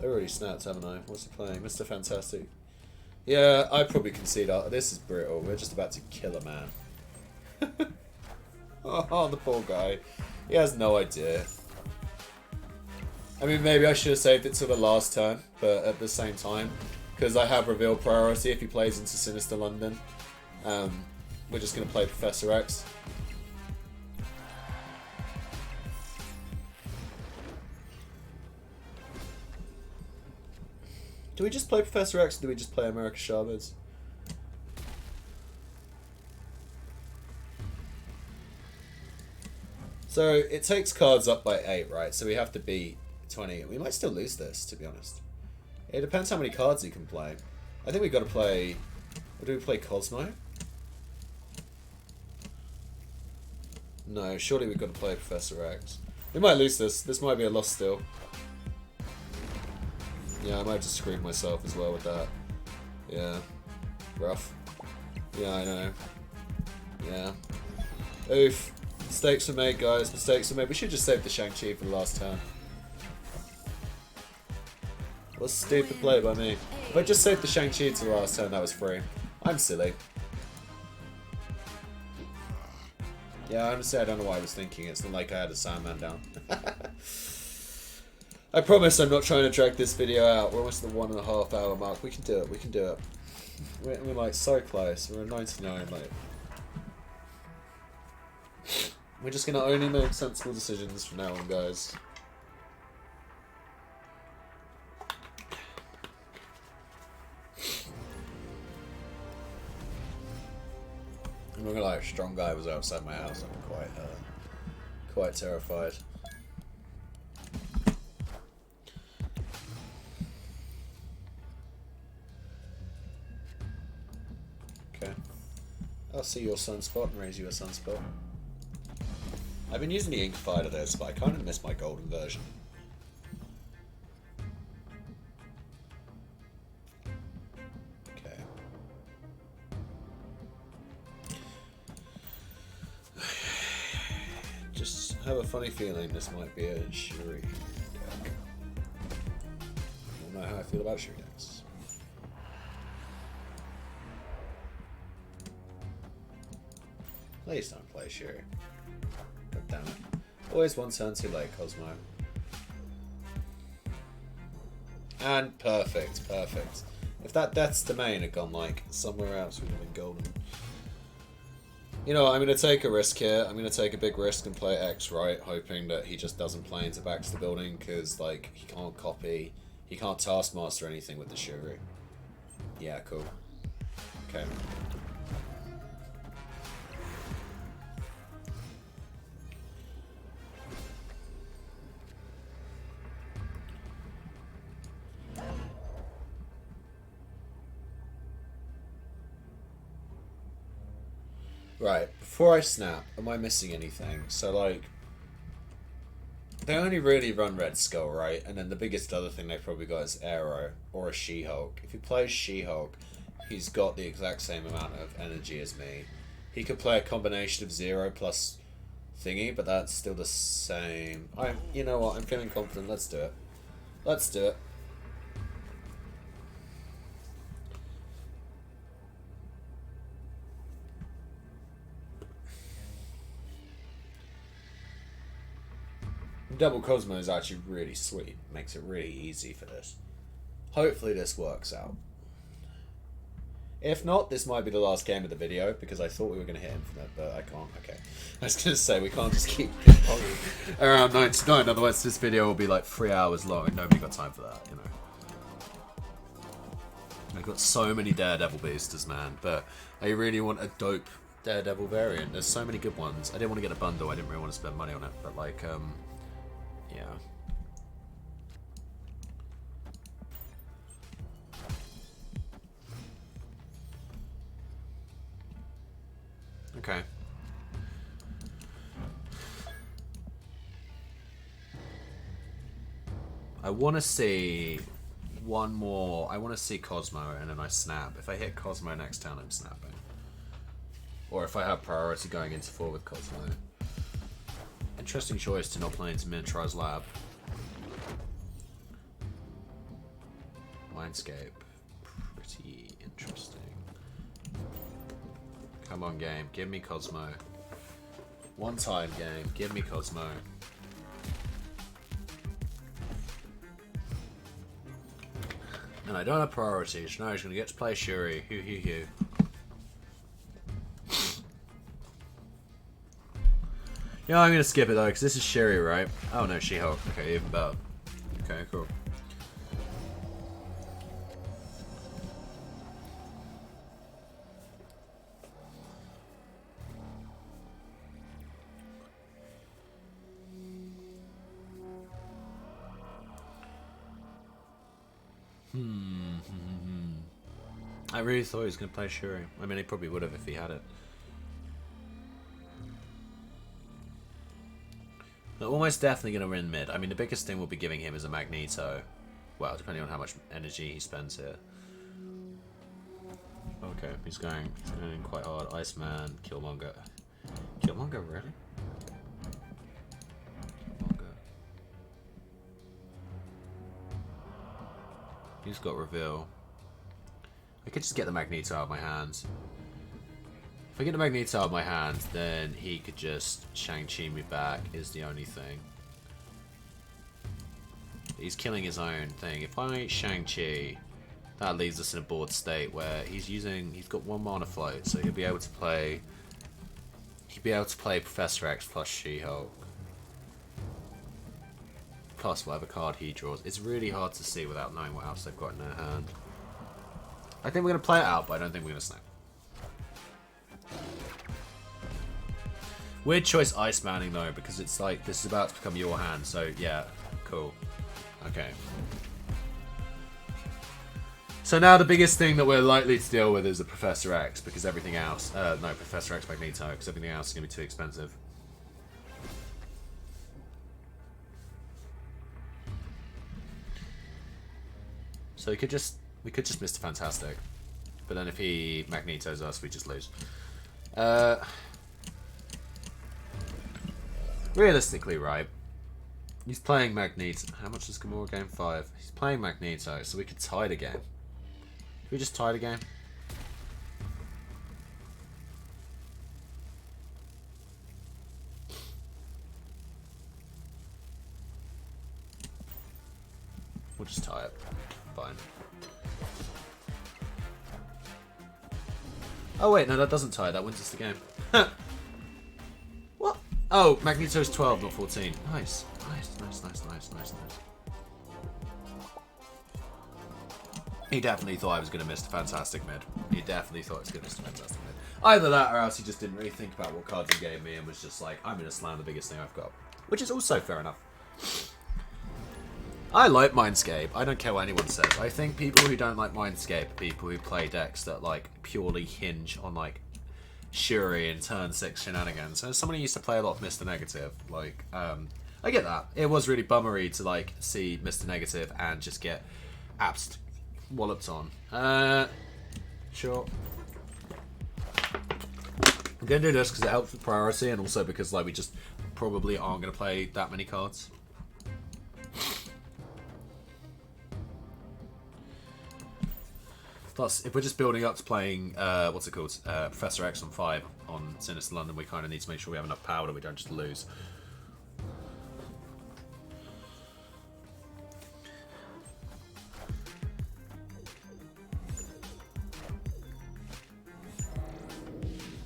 I already snapped, haven't I? What's he playing? Mr. Fantastic. Yeah, I probably concede. This is brutal. We're just about to kill a man. Oh, the poor guy. He has no idea. I mean, maybe I should have saved it to the last turn, but at the same time, because I have reveal priority if he plays into Sinister London, we're just going to play Professor X. Do we just play Professor X or do we just play America Chavez? So it takes cards up by 8, right? So we have to beat 20. We might still lose this, to be honest. It depends how many cards he can play. I think we've got to play... Or do we play Cosmo? No, surely we've got to play Professor X. We might lose this. This might be a loss still. Yeah, I might have just screwed myself as well with that. Yeah. Rough. Yeah, I know. Yeah. Oof. Mistakes were made, guys. Mistakes were made. We should just save the Shang-Chi for the last turn. What a stupid play by me. If I just saved the Shang-Chi to the last turn, that was free. I'm silly. Yeah, honestly, I don't know what I was thinking. It's not like I had a Sandman down. I promise I'm not trying to drag this video out. We're almost at the 1.5 hour mark. We can do it. We can do it. We're like so close. We're at 99. Like, we're just gonna only make sensible decisions from now on, guys. I'm not gonna lie. A strong guy was outside my house. I'm quite terrified. I'll see your sunspot and raise you a sunspot. I've been using the ink fighter this, but I kind of miss my golden version. Okay. Just have a funny feeling this might be a Shuri deck. I don't know how I feel about Shuri decks. Please don't play Shuri. God damn it. Always one turn too late, Cosmo. And perfect, perfect. If that Death's Domain had gone like somewhere else, we'd have been golden. You know, I'm going to take a risk here. I'm going to take a big risk and play X, right? Hoping that he just doesn't play into back to the building because, like, he can't copy. He can't Taskmaster anything with the Shuri. Yeah, cool. Okay. Right, before I snap, am I missing anything? So, like, they only really run Red Skull, right? And then the biggest other thing they've probably got is Arrow or a She-Hulk. If he plays She-Hulk, he's got the exact same amount of energy as me. He could play a combination of 0 plus thingy, but that's still the same. You know what? I'm feeling confident. Let's do it. Let's do it. Double Cosmo is actually really sweet. Makes it really easy for this. Hopefully this works out. If not, this might be the last game of the video because I thought we were going to hit Infinite, but I can't. Okay. I was going to say, we can't just keep around 99, otherwise this video will be like 3 hours long and nobody got time for that, you know. I've got so many Daredevil boosters, man, but I really want a dope Daredevil variant. There's so many good ones. I didn't want to get a bundle, I didn't really want to spend money on it, but like, yeah. Okay. I want to see one more. I want to see Cosmo, and then I snap. If I hit Cosmo next turn, I'm snapping. Or if I have priority going into 4 with Cosmo. Interesting choice to not play into Miniaturize Lab. Mindscape. Pretty interesting. Come on, game. Give me Cosmo. One time, game. Give me Cosmo. And I don't have priorities. No, he's going to get to play Shuri. Hoo hoo hoo. Yeah, I'm going to skip it though, because this is Shuri, right? Oh no, She-Hulk. Okay, even better. Okay, cool. I really thought he was going to play Shuri. I mean, he probably would have if he had it. They're almost definitely going to win mid. I mean, the biggest thing we'll be giving him is a Magneto. Well, depending on how much energy he spends here. Okay, he's going quite hard. Iceman, Killmonger. Killmonger, really? Killmonger. He's got reveal. I could just get the Magneto out of my hands. If I get the Magneto out of my hands, then he could just Shang-Chi me back, is the only thing. He's killing his own thing. If I Shang-Chi, that leaves us in a bored state where he's got 1 mana float, so he'll be able to play Professor X plus She-Hulk. Plus whatever card he draws. It's really hard to see without knowing what else they've got in their hand. I think we're going to play it out, but I don't think we're going to snap. Weird choice Ice-Manning though, because it's like, this is about to become your hand, so yeah, cool. Okay. So now the biggest thing that we're likely to deal with is the Professor X, because everything else, no, Professor X Magneto, because everything else is going to be too expensive. So we could just Mr. Fantastic. But then if he Magnetos us, we just lose. Realistically, right? He's playing Magneto. How much does Gamora gain? 5. He's playing Magneto, so we could tie the game. Can we just tie the game? We'll just tie it. Fine. Oh wait, no, that doesn't tie. That wins us the game. What? Oh, Magneto's 12, not 14. Nice. Nice. He definitely thought I was going to miss the Fantastic mid. He definitely thought I was going to miss the Fantastic mid. Either that, or else he just didn't really think about what cards he gave me and was just like, I'm going to slam the biggest thing I've got. Which is also fair enough. I like Mindscape. I don't care what anyone says. I think people who don't like Mindscape are people who play decks that like purely hinge on like Shuri and turn 6 shenanigans. So as someone who used to play a lot of Mr. Negative, like, I get that. It was really bummery to like see Mr. Negative and just get abs walloped on. Sure. I'm gonna do this because it helps with priority, and also because like we just probably aren't gonna play that many cards. Plus, if we're just building up to playing, what's it called, Professor X on 5 on Sinister London, we kind of need to make sure we have enough power that we don't just lose.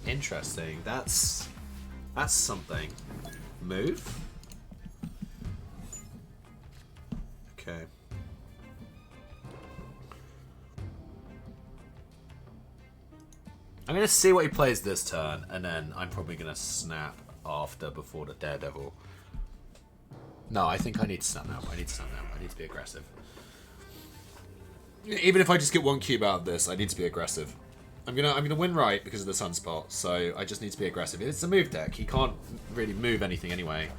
Interesting. That's something. Move? Okay. I'm going to see what he plays this turn, and then I'm probably going to snap before the Daredevil. No, I think I need to snap now. I need to be aggressive. Even if I just get 1 cube out of this, I need to be aggressive. I'm gonna win right because of the Sunspot, so I just need to be aggressive. It's a move deck. He can't really move anything anyway.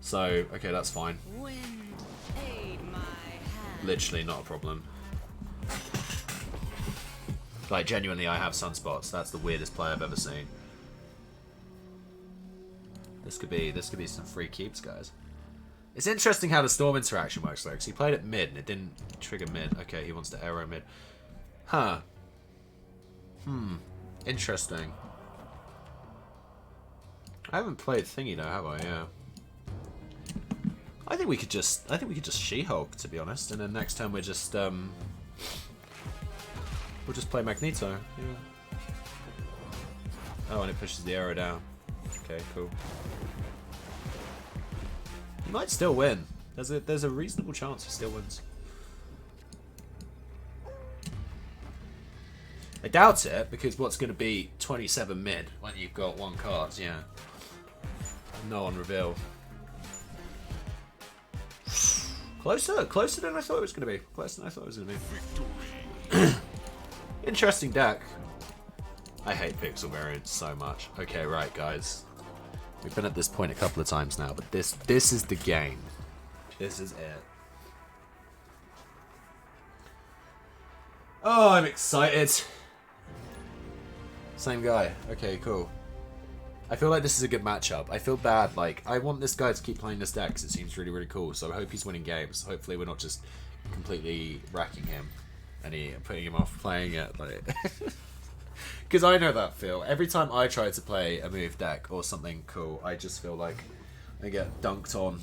So, okay, that's fine. Wind, aid my hand. Literally not a problem. Like, genuinely, I have sunspots. That's the weirdest play I've ever seen. This could be some free keeps, guys. It's interesting how the Storm interaction works, though, because he played it mid, and it didn't trigger mid. Okay, he wants to arrow mid. Huh. Interesting. I haven't played Thingy, though, have I? Yeah. I think we could just She-Hulk, to be honest, and then next time we're just, we'll just play Magneto. Yeah. Oh, and it pushes the arrow down. Okay, cool. He might still win. There's a reasonable chance he still wins. I doubt it, because what's going to be 27 mid when you've got one card? Yeah. No on reveal. Closer than I thought it was going to be. Closer than I thought it was going to be. Interesting deck. I hate pixel variants so much. Okay, right, guys. We've been at this point a couple of times now, but this is the game. This is it. Oh, I'm excited. Same guy. Okay, cool. I feel like this is a good matchup. I feel bad. Like, I want this guy to keep playing this deck because it seems really, really cool. So I hope he's winning games. Hopefully we're not just completely wrecking him and putting him off playing it. Like, because I know that feel. Every time I try to play a move deck or something cool, I just feel like I get dunked on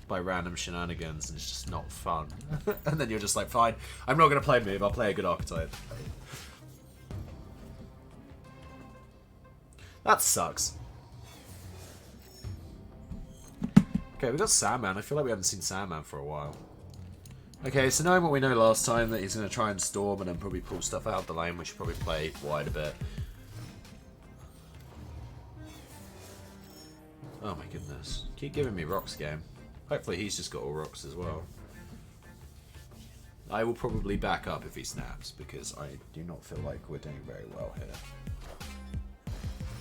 by random shenanigans, and it's just not fun. And then you're just like, fine, I'm not going to play move, I'll play a good archetype. That sucks. Okay, we got Sandman. I feel like we haven't seen Sandman for a while. Okay, so knowing what we know last time, that he's going to try and storm and then probably pull stuff out of the lane, we should probably play wide a bit. Oh my goodness. Keep giving me rocks, game. Hopefully he's just got all rocks as well. I will probably back up if he snaps, because I do not feel like we're doing very well here.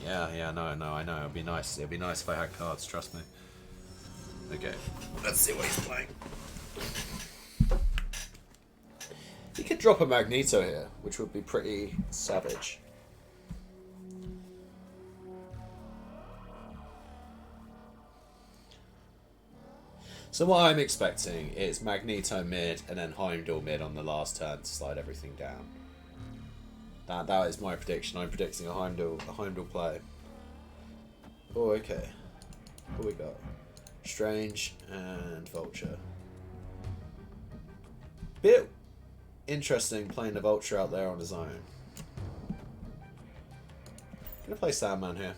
Yeah, no, I know. It'd be nice if I had cards, trust me. Okay, let's see what he's playing. He could drop a Magneto here, which would be pretty savage. So what I'm expecting is Magneto mid and then Heimdall mid on the last turn to slide everything down. That is my prediction. I'm predicting a Heimdall play. Oh, okay. What we got? Strange and Vulture. Bit interesting playing the Vulture out there on his own. Gonna play Sandman here.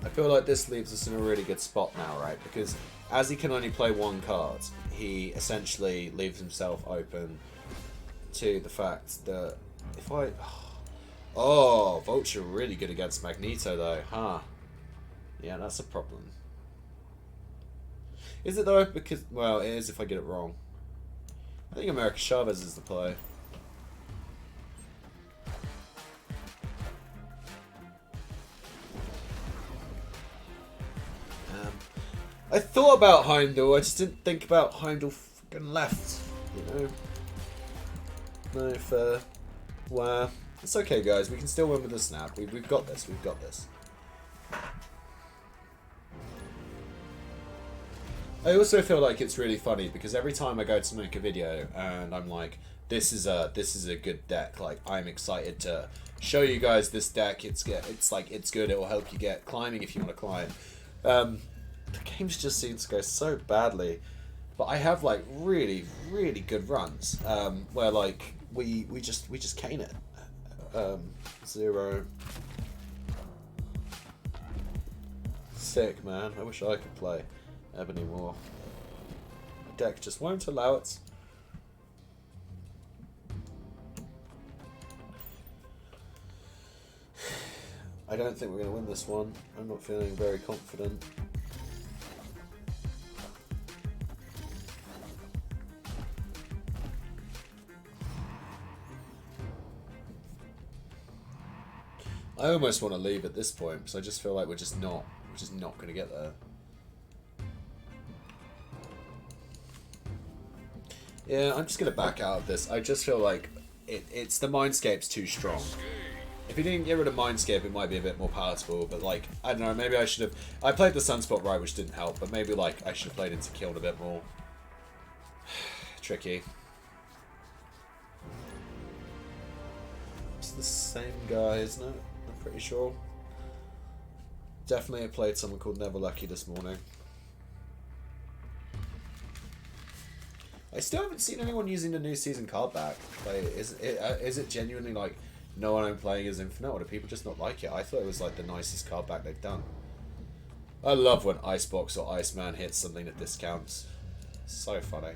I feel like this leaves us in a really good spot now, right? Because as he can only play one card, he essentially leaves himself open to the fact that if I... Oh, Vulture really good against Magneto though, huh? Yeah, that's a problem. Is it though? Because, well, it is if I get it wrong. I think America Chavez is the play. I thought about Heimdall, I just didn't think about Heimdall fucking left, you know? No fair. Wow. It's okay, guys, we can still win with the snap. We've got this, we've got this. I also feel like it's really funny because every time I go to make a video and I'm like, this is a good deck, like I'm excited to show you guys this deck, it's good, it will help you get climbing if you want to climb. The games just seem to go so badly, but I have like really, really good runs where like we just cane it. 0. Sick, man. I wish I could play Ebony more. The deck just won't allow it. I don't think we're going to win this one. I'm not feeling very confident. I almost want to leave at this point because I just feel like we're just not going to get there. Yeah, I'm just gonna back out of this. I just feel like it's the Mindscape's too strong. If you didn't get rid of Mindscape, it might be a bit more palatable, but like, I don't know, maybe I should have... I played the Sunspot right, which didn't help, but maybe like I should have played into Killed a bit more. Tricky. It's the same guy, isn't it? I'm pretty sure. Definitely I played someone called Never Lucky this morning. I still haven't seen anyone using the new season card back. Like, is it genuinely like no one I'm playing is Infinite, or do people just not like it? I thought it was like the nicest card back they've done. I love when Icebox or Iceman hits something that discounts. So funny.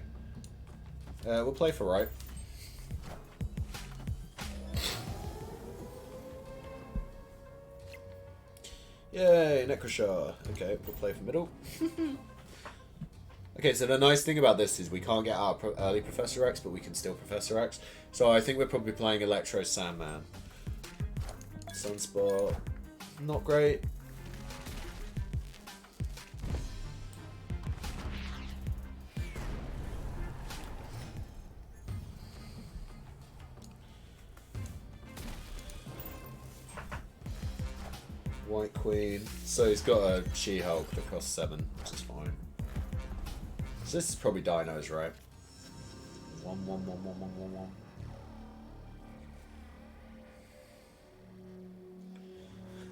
We'll play for right. Yay, Necroshar. Okay, we'll play for middle. Okay, so the nice thing about this is we can't get out early Professor X, but we can still Professor X. So I think we're probably playing Electro Sandman. Sunspot. Not great. White Queen. So he's got a She-Hulk that costs 7, which is fine. So this is probably dinos, right? 1, 1, 1, 1, 1, 1, 1.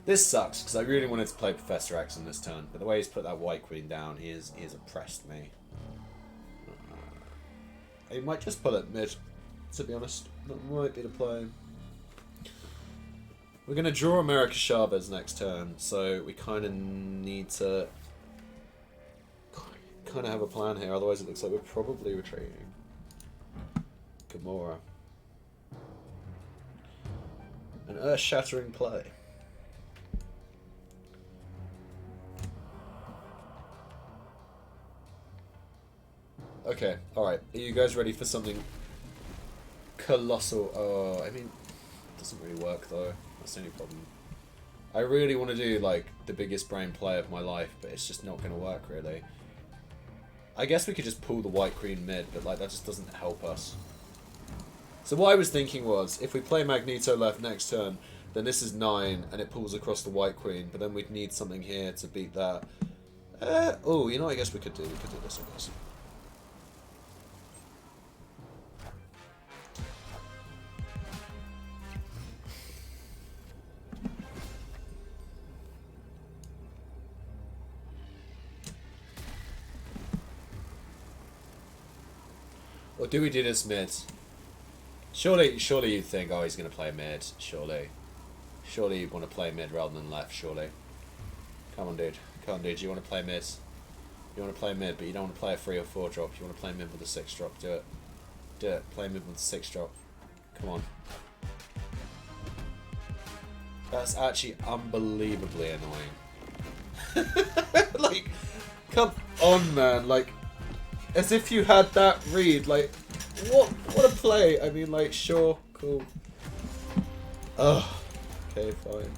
This sucks, because I really wanted to play Professor X on this turn, but the way he's put that White Queen down, he has oppressed me. He might just pull it mid, to be honest. That might be the play. We're going to draw America Chavez next turn, so we kind of need to kind of have a plan here, otherwise it looks like we're probably retreating. Gamora. An earth-shattering play. Okay, alright. Are you guys ready for something colossal? Oh, I mean, it doesn't really work though. That's the only problem. I really want to do, like, the biggest brain play of my life, but it's just not going to work, really. I guess we could just pull the White Queen mid, but, like, that just doesn't help us. So what I was thinking was, if we play Magneto left next turn, then this is 9, and it pulls across the White Queen, but then we'd need something here to beat that. Oh, you know what I guess we could do? We could do this, I guess. Or do we do this mid? Surely you'd think, oh, he's going to play mid. Surely you'd want to play mid rather than left, surely. Come on, dude. Come on, dude. You want to play mid. You want to play mid, but you don't want to play a 3 or 4 drop. You want to play mid with a 6 drop. Do it. Do it. Play mid with a 6 drop. Come on. That's actually unbelievably annoying. Like, come on, man. Like, as if you had that read, like, what a play. I mean, like, sure, cool. Ugh. Okay, fine.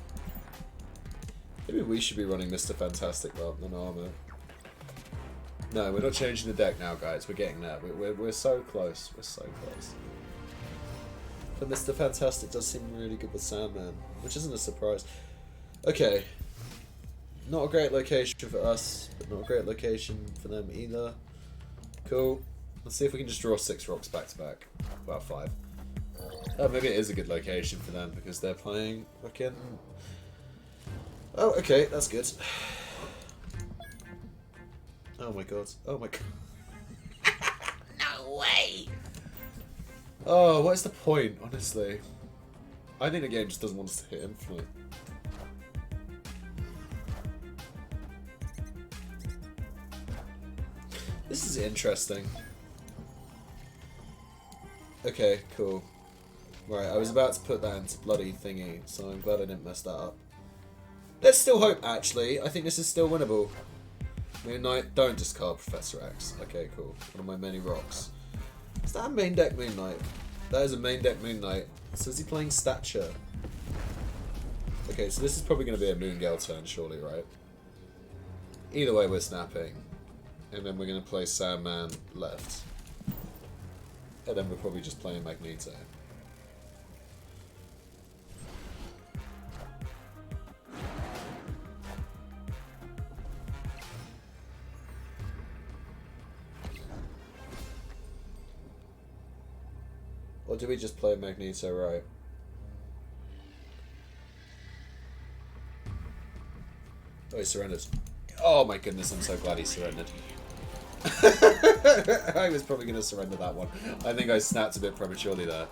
Maybe we should be running Mr. Fantastic rather than Armor. No, we're not changing the deck now, guys. We're getting there. We're so close. We're so close. But Mr. Fantastic does seem really good with Sandman, which isn't a surprise. Okay. Not a great location for us, but not a great location for them either. Cool. Let's see if we can just draw 6 rocks back to back. Well, 5. Oh, maybe it is a good location for them because they're playing fucking... Oh, okay, that's good. Oh my god. Oh my god. No way! Oh, what is the point, honestly? I think the game just doesn't want us to hit infinite. This is interesting. Okay, cool. Right, I was about to put that into bloody thingy, so I'm glad I didn't mess that up. Let's still hope, actually. I think this is still winnable. Moon Knight, don't discard Professor X. Okay, cool. One of my many rocks. Is that a main deck Moon Knight? That is a main deck Moon Knight. So is he playing Stature? Okay, so this is probably going to be a Moon Gale turn, surely, right? Either way, we're snapping. And then we're going to play Sandman left. And then we're probably just playing Magneto. Or do we just play Magneto right? Oh, he surrendered. Oh my goodness, I'm so glad he surrendered. I was probably going to surrender that one. I think I snapped a bit prematurely there.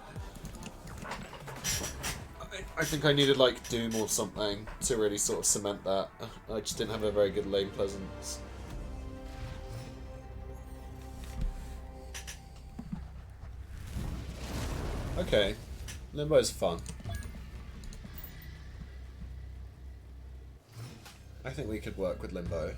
I think I needed like Doom or something to really sort of cement that. I just didn't have a very good lane presence. Okay, Limbo's fun. I think we could work with Limbo.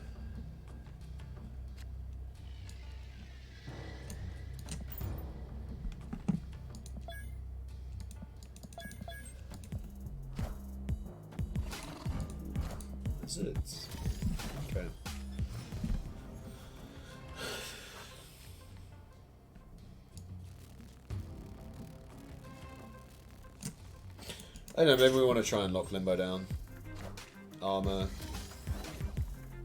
Is it? Okay. I don't know, maybe we want to try and lock Limbo down. Armor.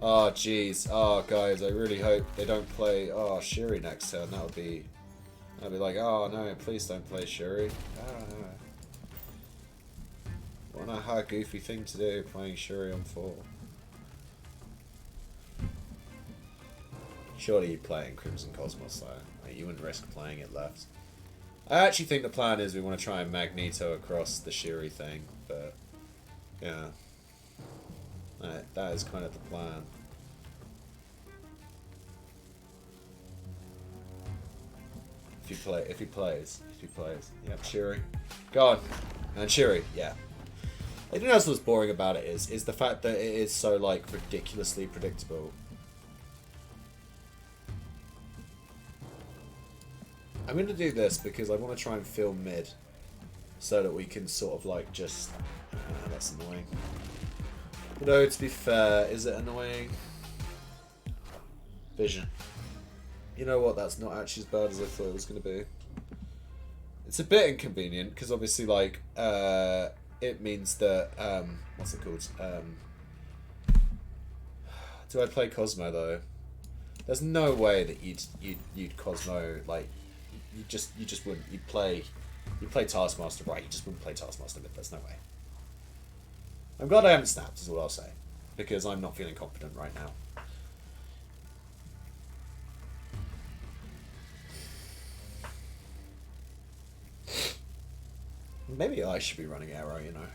Oh, jeez. Oh, guys, I really hope they don't play... Oh, Shuri next turn. That would be... I'd be like, oh, no, please don't play Shuri. Oh, no. What a hard, goofy thing to do, playing Shuri on 4. Surely you'd play in Crimson Cosmos, though. Like, you wouldn't risk playing it left. I actually think the plan is we want to try and Magneto across the Shuri thing, but... Yeah. That is kind of the plan. If he plays. Yep, Shuri. Go on. And Shuri, yeah. I think that's what's boring about it is the fact that it is so, like, ridiculously predictable. I'm going to do this because I want to try and fill mid so that we can sort of, like, just... that's annoying. No, to be fair, is it annoying? Vision. You know what, that's not actually as bad as I thought it was going to be. It's a bit inconvenient, because obviously, like, it means that, what's it called? Do I play Cosmo, though? There's no way that you'd Cosmo, like, you just wouldn't. You'd play Taskmaster, right? You just wouldn't play Taskmaster, but there's no way. I'm glad I haven't snapped, is what I'll say. Because I'm not feeling confident right now. Maybe I should be running Arrow, you know.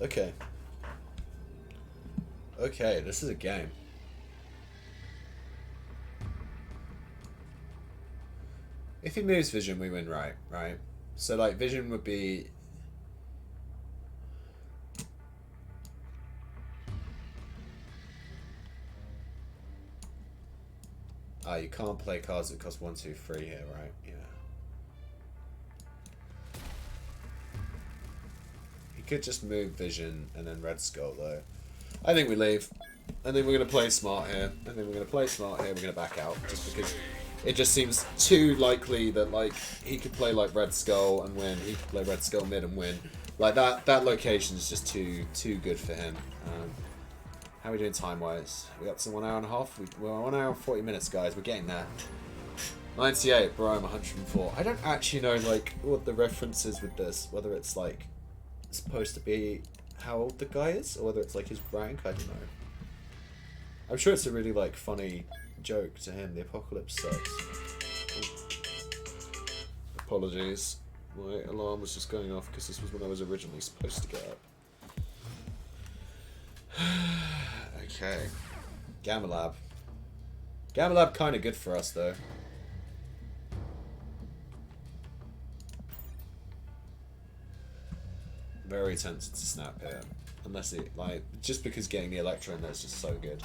Okay. Okay, this is a game. If he moves Vision, we win, right? So, like, Vision would be... Ah, you can't play cards that cost 1, 2, 3 here, right? Yeah. He could just move Vision and then Red Skull, though. I think we leave. I think we're going to play smart here. We're going to back out, just because... It just seems too likely that, like, he could play, like, Red Skull and win. He could play Red Skull mid and win. Like, that location is just too good for him. How are we doing time-wise? We up to 1 hour and a half? We're 1 hour and 40 minutes, guys. We're getting there. 98, bro, I'm 104. I don't actually know, like, what the reference is with this. Whether it's, like, supposed to be how old the guy is, or whether it's, like, his rank. I don't know. I'm sure it's a really, like, funny... joke to him. The apocalypse sucks. Oh. Apologies. My alarm was just going off because this was when I was originally supposed to get up. Okay. Gamma Lab. Gamma Lab kind of good for us though. Very tempted to snap here. Unless it, like, just because getting the Electro in there is just so good.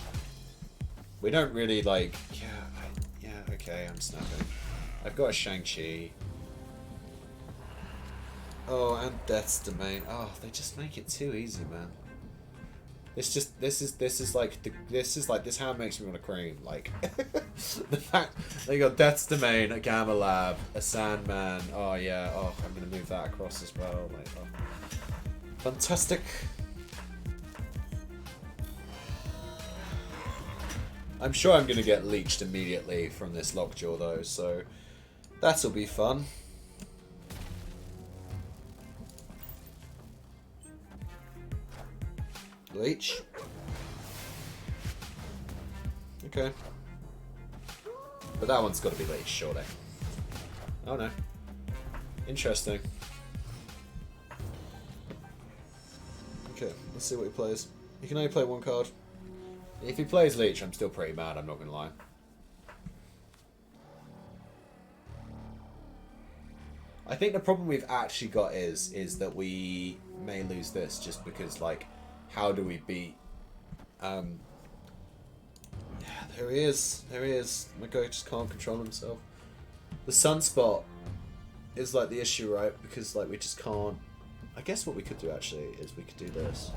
We don't really, like... Yeah, okay, I'm snapping. I've got a Shang-Chi. Oh, and Death's Domain. Oh, they just make it too easy, man. This hand makes me want to cream. Like the fact they got Death's Domain, a Gamma Lab, a Sandman. Oh yeah. Oh, I'm gonna move that across as well. Like, oh. Fantastic. I'm sure I'm gonna get leeched immediately from this Lockjaw though, so that'll be fun. Leech. Okay. But that one's got to be leech, surely. Oh no. Interesting. Okay, let's see what he plays. He can only play one card. If he plays leech, I'm still pretty mad, I'm not gonna lie. I think the problem we've actually got is that we may lose this just because, like, how do we beat... Yeah, there he is. There he is. My guy just can't control himself. The Sunspot is, like, the issue, right? Because, like, we just can't... I guess what we could do, actually, is we could do this.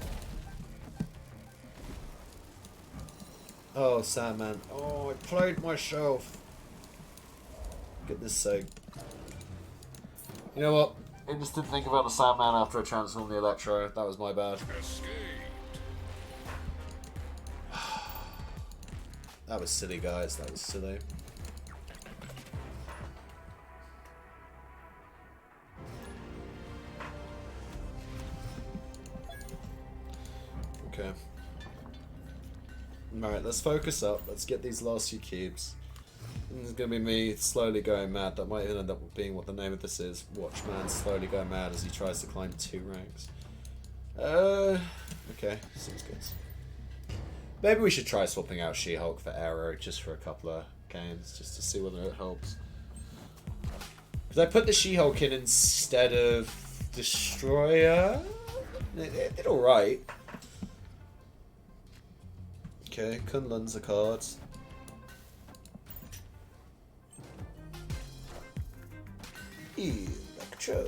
Oh, Sandman. Oh, I played myself. Goodness sake. You know what? I just didn't think about the Sandman after I transformed the Electro. That was my bad. That was silly, guys. That was silly. Okay. Alright, let's focus up. Let's get these last few cubes. This is going to be me slowly going mad. That might even end up being what the name of this is. Watch man slowly go mad as he tries to climb 2 ranks. Okay, seems good. Maybe we should try swapping out She-Hulk for Arrow just for a couple of games, just to see whether it helps. Because I put the She-Hulk in instead of Destroyer. It did alright. Okay, Kunlun's a card. Electro.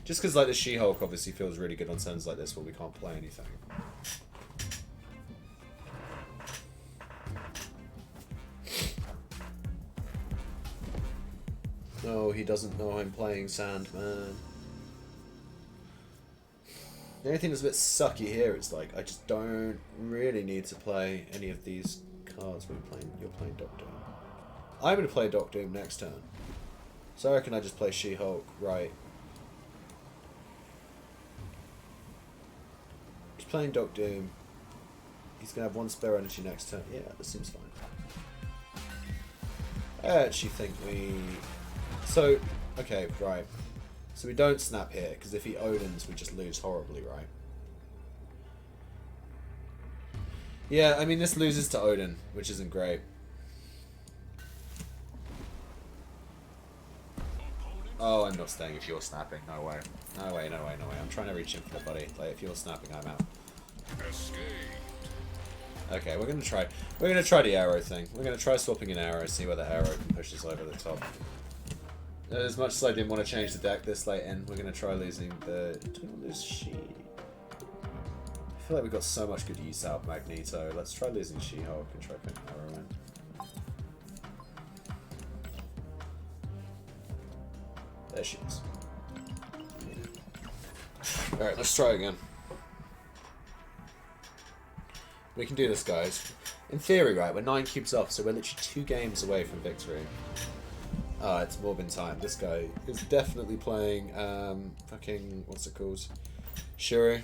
Just because, like, the She-Hulk obviously feels really good on turns like this where we can't play anything. No, he doesn't know I'm playing Sandman. The only thing that's a bit sucky here is, like, I just don't really need to play any of these cards when you're playing Doc Doom. I'm going to play Doc Doom next turn. So I reckon I just play She-Hulk, right. He's playing Doc Doom. He's going to have 1 spare energy next turn. Yeah, this seems fine. I actually think we... So, okay, right. So we don't snap here, because if he Odins, we just lose horribly, right? Yeah, I mean, this loses to Odin, which isn't great. Oh, I'm not staying if you're snapping. No way. No way, no way, no way. I'm trying to reach infinite, buddy. Like, if you're snapping, I'm out. Okay, we're gonna try the arrow thing. We're gonna try swapping an arrow, see whether arrow can push us over the top. As much as I didn't want to change the deck this late in, we're gonna try losing the... Do we want to lose She? I feel like we've got so much good use out of Magneto. Let's try losing She-Hulk and try putting arrow in. There she is. Alright, let's try again. We can do this, guys. In theory, right, we're 9 cubes off, so we're literally 2 games away from victory. Ah, it's Morbin time. This guy is definitely playing, fucking, what's it called? Shuri.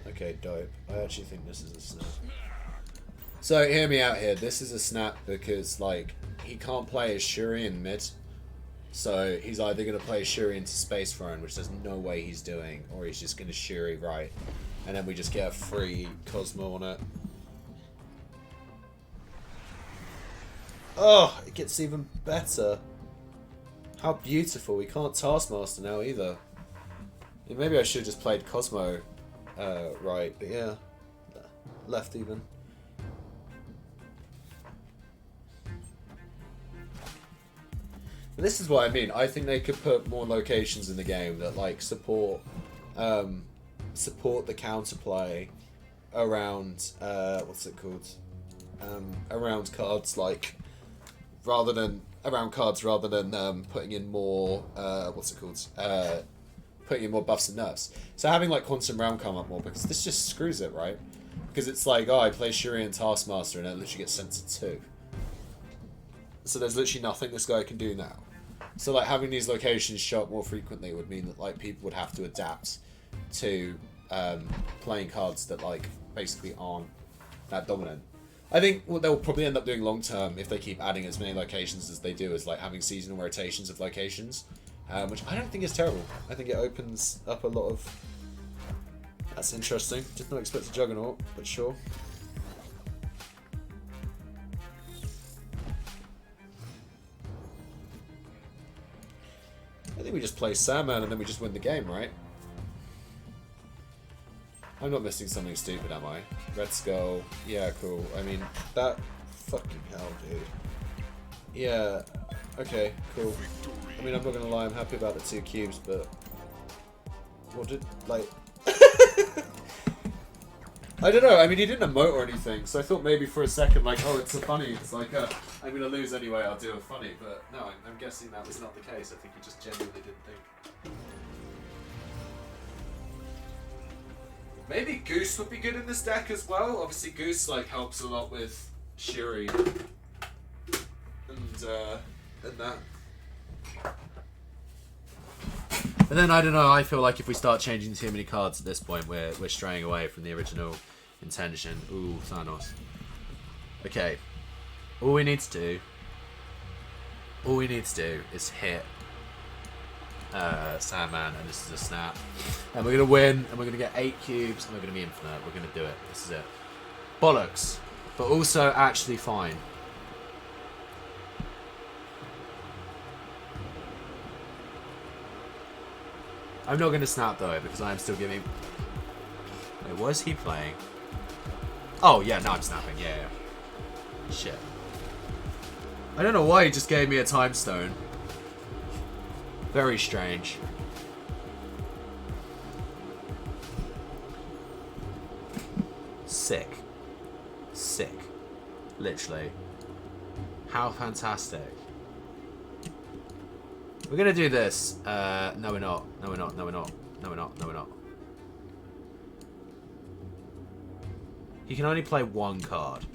Okay, dope. I actually think this is a snap. So, hear me out here. This is a snap because, like, he can't play as Shuri in mid. So, he's either going to play Shuri into Space Throne, which there's no way he's doing, or he's just going to Shuri right. And then we just get a free Cosmo on it. Oh, it gets even better. How beautiful. We can't Taskmaster now either. Yeah, maybe I should have just played Cosmo right, but yeah. Left even. But this is what I mean. I think they could put more locations in the game that like support the counterplay around what's it called? Around cards like rather than putting in more putting in more buffs and nerfs. So having like Quantum Realm come up more, because this just screws it, right? Because it's like, oh, I play Shuri and Taskmaster and it literally gets sent to 2. So there's literally nothing this guy can do now. So like having these locations show up more frequently would mean that like people would have to adapt to playing cards that like basically aren't that dominant. I think what they'll probably end up doing long term, if they keep adding as many locations as they do, is like having seasonal rotations of locations, which I don't think is terrible. I think it opens up a lot of... That's interesting. Did not expect a Juggernaut, but sure. I think we just play Sandman and then we just win the game, right? I'm not missing something stupid, am I? Red Skull. Yeah, cool. I mean, that... Fucking hell, dude. Yeah. Okay, cool. I mean, I'm not gonna lie, I'm happy about the 2 cubes, but... What did... like... I don't know, I mean, he didn't emote or anything, so I thought maybe for a second, like, oh, it's a funny. It's like, I'm gonna lose anyway, I'll do a funny. But no, I'm guessing that was not the case. I think he just genuinely didn't think. Maybe Goose would be good in this deck as well. Obviously, Goose like helps a lot with Shuri and that. But then I don't know. I feel like if we start changing too many cards at this point, we're straying away from the original intention. Ooh, Thanos. Okay, all we need to do is hit Sandman, and this is a snap, and we're gonna win, and we're gonna get 8 cubes, and we're gonna be infinite. We're gonna do it. This is it. Bollocks, but also actually fine. I'm not gonna snap though, because I am still giving. Wait, what is he playing? Oh yeah, now I'm snapping. Yeah. Shit. I don't know why he just gave me a time stone. Very strange. Sick. Sick. Literally. How fantastic. We're gonna do this. No we're not. No we're not. No we're not. No we're not. No we're not. He can only play 1 card.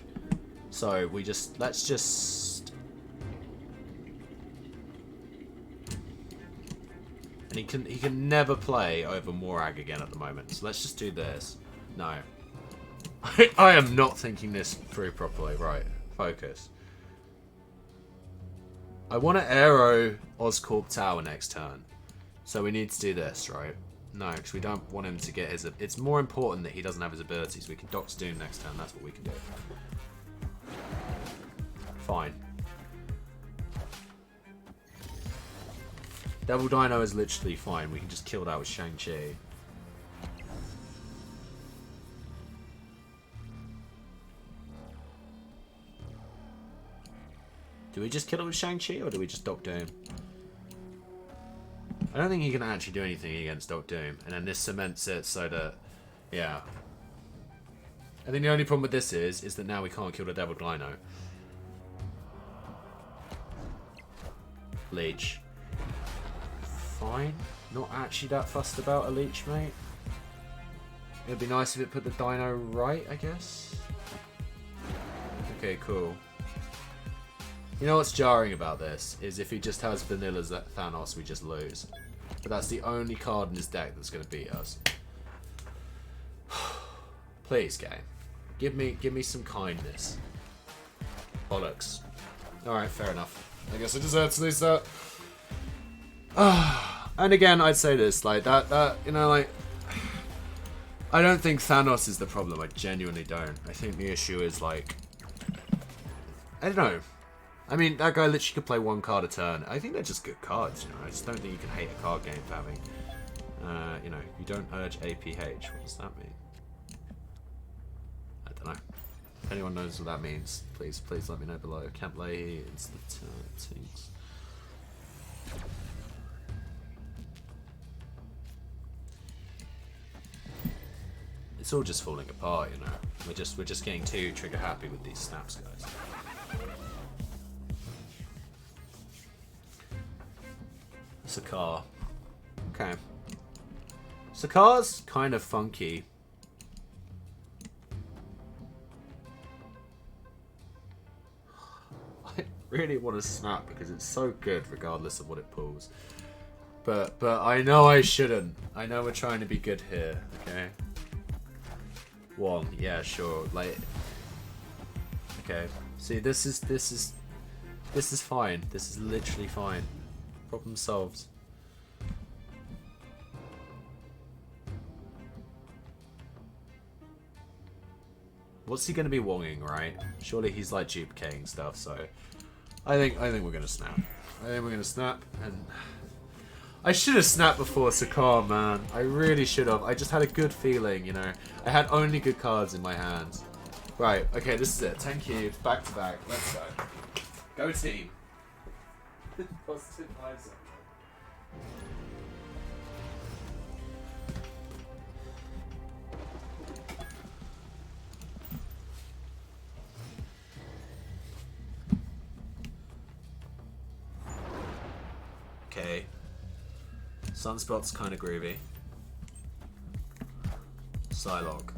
So we just... Let's just... And he can never play over Morag again at the moment. So let's just do this. No. I am not thinking this through properly. Right. Focus. I want to Aero Oscorp Tower next turn. So we need to do this, right? No, because we don't want him to get his... It's more important that he doesn't have his abilities. We can Doctor Doom next turn. That's what we can do. Fine. Devil Dino is literally fine. We can just kill that with Shang-Chi. Do we just kill it with Shang-Chi, or do we just Doctor Doom? I don't think he can actually do anything against Doctor Doom. And then this cements it so that... Yeah. I think the only problem with this is that now we can't kill the Devil Dino. Leech. Fine. Not actually that fussed about a Leech, mate. It would be nice if it put the Dino right, I guess. Okay, cool. You know what's jarring about this is if he just has vanilla Thanos, we just lose. But that's the only card in his deck that's going to beat us. Please, game. Give me some kindness. Bollocks. Alright, fair enough. I guess I deserve to lose that. And again, I'd say this, like, that, you know, like... I don't think Thanos is the problem. I genuinely don't. I think the issue is, like... I don't know. I mean, that guy literally could play one card a turn. I think they're just good cards, you know. I just don't think you can hate a card game for having, you know, you don't urge APH. What does that mean? I don't know. If anyone knows what that means, please let me know below. Can't play instant things. It's all just falling apart, you know. We're just getting too trigger happy with these snaps, guys. Sakar. Okay. Sakar's kind of funky. I really want to snap because it's so good regardless of what it pulls. But I know I shouldn't. I know we're trying to be good here, okay? One, yeah, sure. Like, okay. See, this is fine. This is literally fine. Problem solved. What's he gonna be wonging, right? Surely he's like duplicating stuff. So, I think we're gonna snap. I think we're gonna snap, and I should have snapped before Sakar, man. I really should have. I just had a good feeling, you know. I had only good cards in my hands. Right, okay, this is it. 10 cubes, back to back. Let's go. Go team. Positive vibes. Okay. Sunspot's kind of groovy. Psylocke.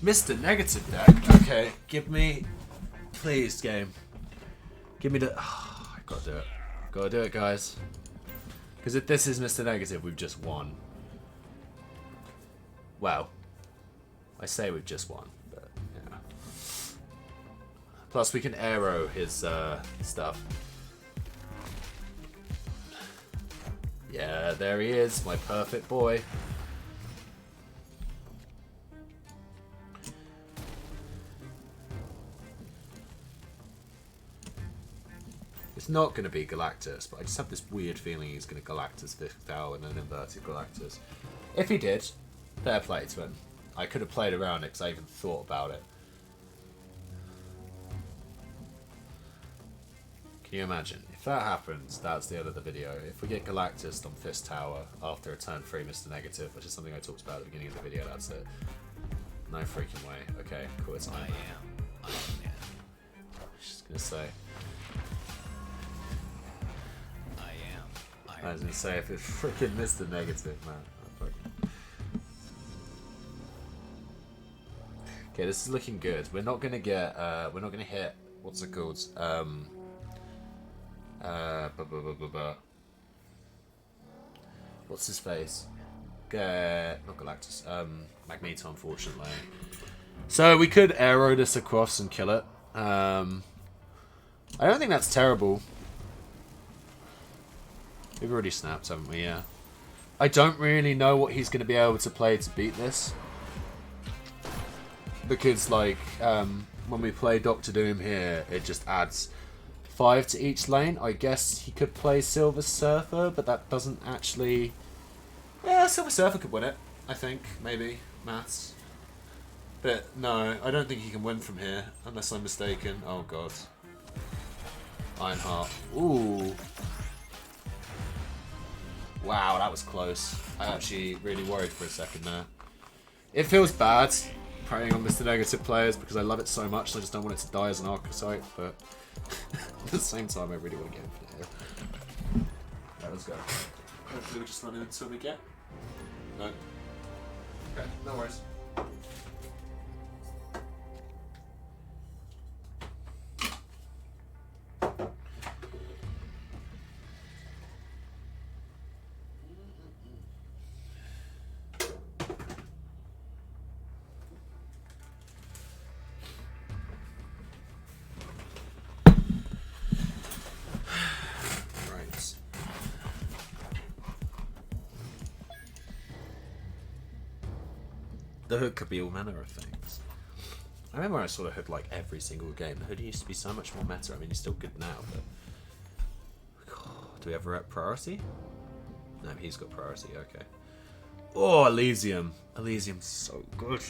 Mr. Negative deck. Okay, give me... Please, game. Give me the... Oh, I gotta do it. Gotta do it, guys. Because if this is Mr. Negative, we've just won. Well, I say we've just won, but yeah. Plus, we can arrow his stuff. Yeah, there he is, my perfect boy. It's not going to be Galactus, but I just have this weird feeling he's going to Galactus 5th Tower and then inverted Galactus. If he did, fair play to him. I could have played around it because I even thought about it. Can you imagine? If that happens, that's the end of the video. If we get Galactus on Fist Tower after a turn 3 Mr. Negative, which is something I talked about at the beginning of the video, that's it. No freaking way. Okay, cool, it's Iron Man. I was just gonna say. I was gonna say, if it's freaking Mr. Negative, man. Okay, this is looking good. We're not gonna get, we're not gonna hit, what's it called? What's his face? Not Galactus. Magneto, unfortunately. So we could arrow this across and kill it. I don't think that's terrible. We've already snapped, haven't we? Yeah. I don't really know what he's going to be able to play to beat this. Because, like, when we play Doctor Doom here, it just adds 5 to each lane. I guess he could play Silver Surfer, but that doesn't actually... Yeah, Silver Surfer could win it, I think. Maybe. Maths. But, no, I don't think he can win from here, unless I'm mistaken. Oh, God. Ironheart. Ooh. Wow, that was close. I actually really worried for a second there. It feels bad preying on Mr. Negative players because I love it so much, so I just don't want it to die as an archetype, but at the same time I really want to get infinite here. Right, let's go. Hopefully we just run into him again. No. Okay, no worries. The hook could be all manner of things. remember when I saw the hood like every single game. The hood used to be so much more meta. I mean, he's still good now, but... Do we have a priority? No, he's got priority, okay. Oh, Elysium. Elysium's so good.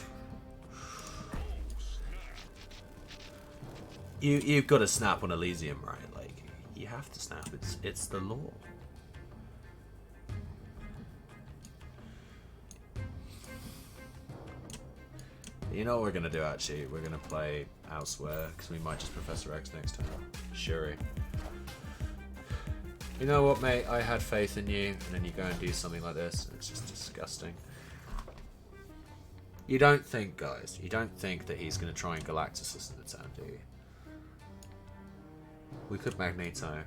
You've got to snap on Elysium, right? Like, you have to snap. It's the law. You know what we're gonna do actually? We're gonna play elsewhere because we might just Professor X next time. Shuri. You know what, mate? I had faith in you, and then you go and do something like this. It's just disgusting. You don't think, guys? You don't think that he's gonna try and Galactus us in the turn, do you? We could Magneto.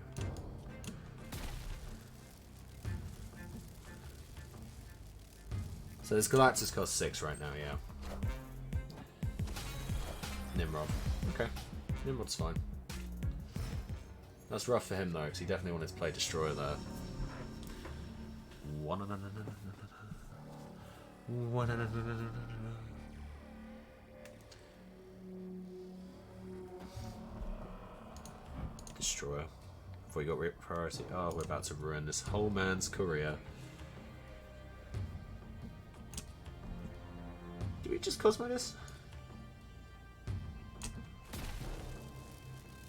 So this Galactus costs 6 right now, yeah. Nimrod. Okay. Nimrod's fine. That's rough for him though, because he definitely wanted to play Destroyer there. Destroyer. Have we got priority? Oh, we're about to ruin this whole man's career. Do we just Cosmo this?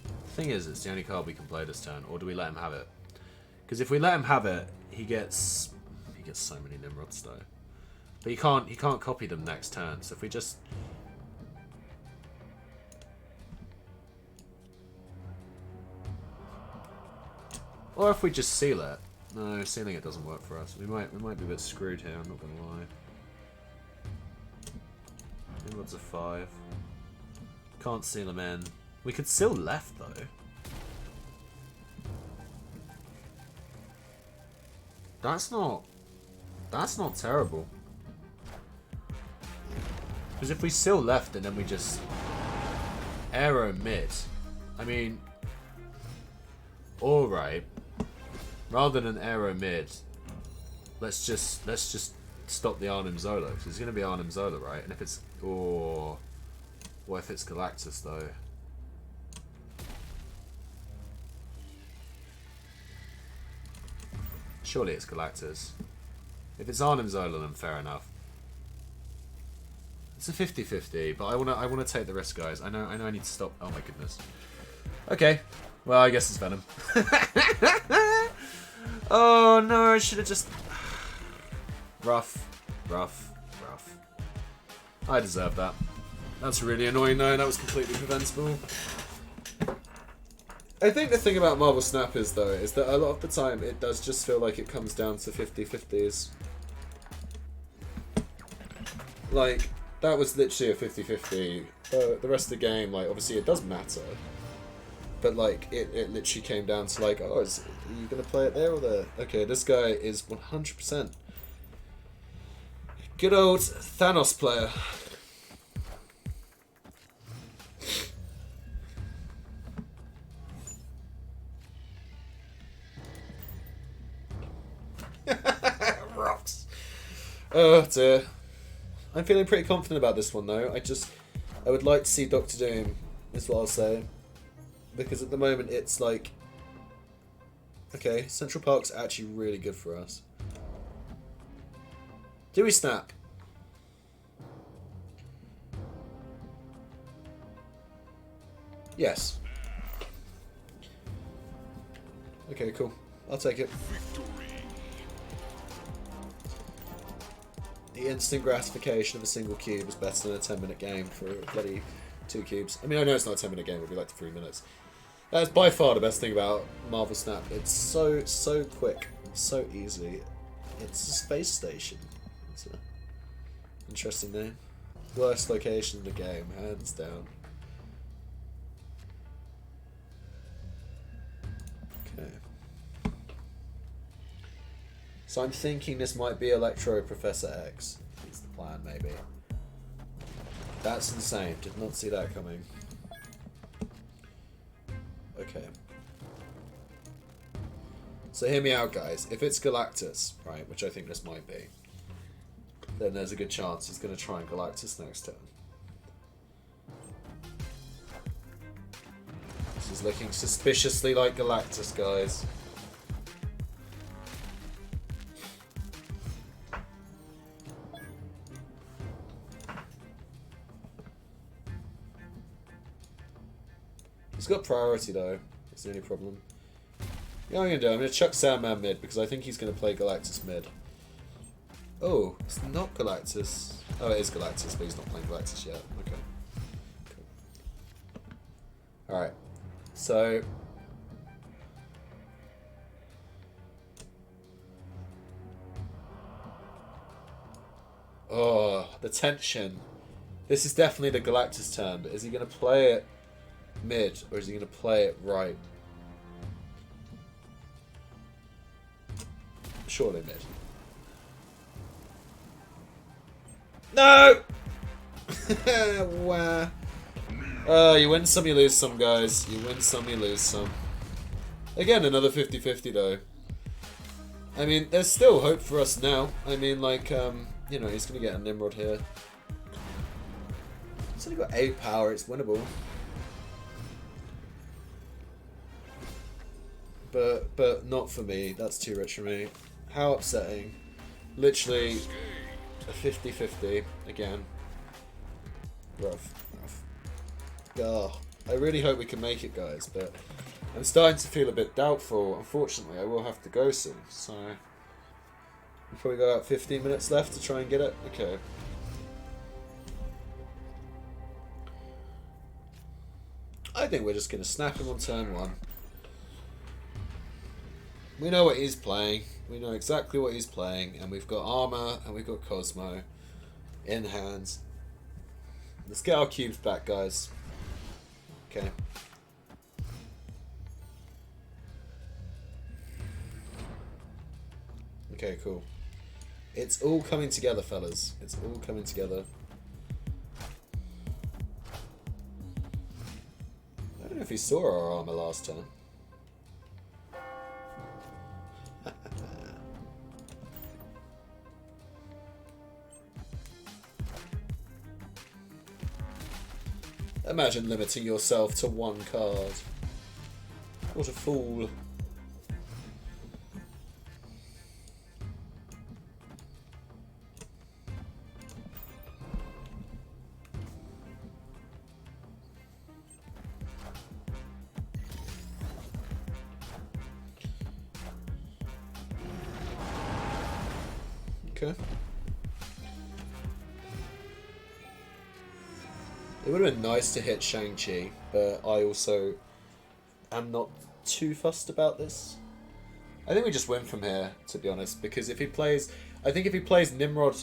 The thing is, it's the only card we can play this turn, or do we let him have it? Because if we let him have it, he gets so many Nimrods though. But he can't copy them next turn. So if we just or if we just seal it. No, sealing it doesn't work for us. We might be a bit screwed here, I'm not gonna lie. Nimrod's a 5. Can't seal him in. We could seal left though. That's not terrible. Because if we seal left and then we just arrow mid, I mean, all right. Rather than arrow mid, let's just stop the Arnim Zola, because it's gonna be Arnim Zola, right? And if it's what if it's Galactus though? Surely it's Galactus. If it's Arnim Zola, then fair enough. It's a 50-50, but I wanna take the risk, guys. I know I need to stop. Oh my goodness. Okay. Well, I guess it's Venom. Oh no, I should have just rough. I deserve that. That's really annoying though, that was completely preventable. I think the thing about Marvel Snap is though, is that a lot of the time it does just feel like it comes down to 50-50s. Like, that was literally a 50-50. The rest of the game, like, obviously it does matter. But, like, it literally came down to, like, oh, are you going to play it there or there? Okay, this guy is 100% good old Thanos player. Rocks. Oh dear. I'm feeling pretty confident about this one though. I would like to see Doctor Doom, is what I'll say. Because at the moment it's like, okay, Central Park's actually really good for us. Do we snap? Yes. Okay, cool. I'll take it. The instant gratification of a single cube is better than a 10-minute game for bloody 2 cubes. I mean, I know it's not a 10-minute game, it would be like 3 minutes. That's by far the best thing about Marvel Snap. It's so quick, so easy. It's a space station. It's an interesting name. Worst location in the game, hands down. Okay. So I'm thinking this might be Electro Professor X. It's the plan, maybe. That's insane. Did not see that coming. Okay. So hear me out, guys. If it's Galactus, right, which I think this might be, then there's a good chance he's going to try and Galactus next turn. is looking suspiciously like Galactus, guys. He's got priority though. That's the only problem. You know what I'm gonna do? I'm gonna chuck Sandman mid because I think he's gonna play Galactus mid. Oh, it's not Galactus. Oh, it is Galactus, but he's not playing Galactus yet. Okay. Cool. Alright. So. Oh, the tension. This is definitely the Galactus turn, but is he going to play it mid or is he going to play it right? Surely mid. No! Wow. You win some, you lose some, guys. You win some, you lose some. Again, another 50-50 though. I mean, there's still hope for us now. I mean, like, you know, he's going to get a Nimrod here. He's only got 8 power, it's winnable. But not for me. That's too rich for me. How upsetting. Literally a 50-50 again. Rough. Ugh. I really hope we can make it, guys, but I'm starting to feel a bit doubtful. Unfortunately, I will have to go soon, so we've probably got about 15 minutes left to try and get it. Okay. I think we're just going to snap him on turn 1. We know what he's playing. We know exactly what he's playing, and we've got armor and we've got Cosmo in hands. Let's get our cubes back, guys. Okay. Okay, cool. It's all coming together, fellas. It's all coming together. I don't know if he saw our armor last turn. Imagine limiting yourself to 1 card. What a fool. Okay. It would have been nice to hit Shang-Chi, but I also am not too fussed about this. I think we just win from here, to be honest, because if he plays... I think if he plays Nimrod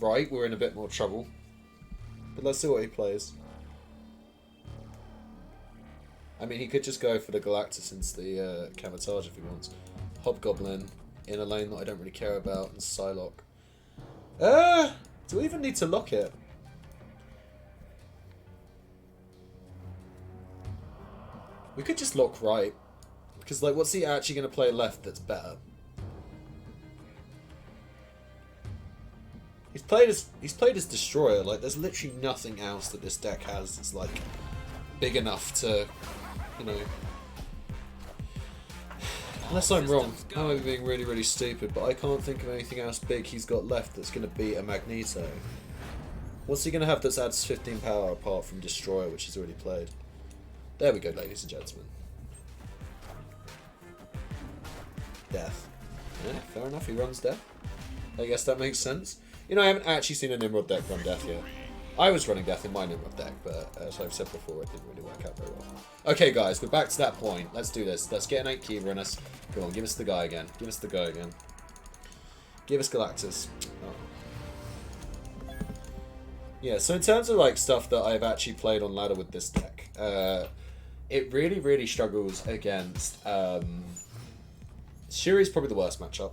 right, we're in a bit more trouble. But let's see what he plays. I mean, he could just go for the Galactus into the Camotage if he wants. Hobgoblin in a lane that I don't really care about, and Psylocke. Do we even need to lock it? We could just lock right. Because, like, what's he actually going to play left that's better? He's played as Destroyer. Like, there's literally nothing else that this deck has that's, like, big enough to, you know... Unless I'm wrong. I might be being really, really stupid, but I can't think of anything else big he's got left that's going to beat a Magneto. What's he going to have that adds 15 power apart from Destroyer, which he's already played? There we go, ladies and gentlemen. Death. Yeah, fair enough, he runs Death. I guess that makes sense. You know, I haven't actually seen a Nimrod deck run Death yet. I was running Death in my Nimrod deck, but as I've said before, it didn't really work out very well. Okay, guys, we're back to that point. Let's do this. Let's get an 8 Kiva in us. Come on, give us the guy again. Give us the guy again. Give us Galactus. Oh. Yeah, so in terms of like stuff that I've actually played on ladder with this deck, it really, really struggles against... Shuri's probably the worst matchup.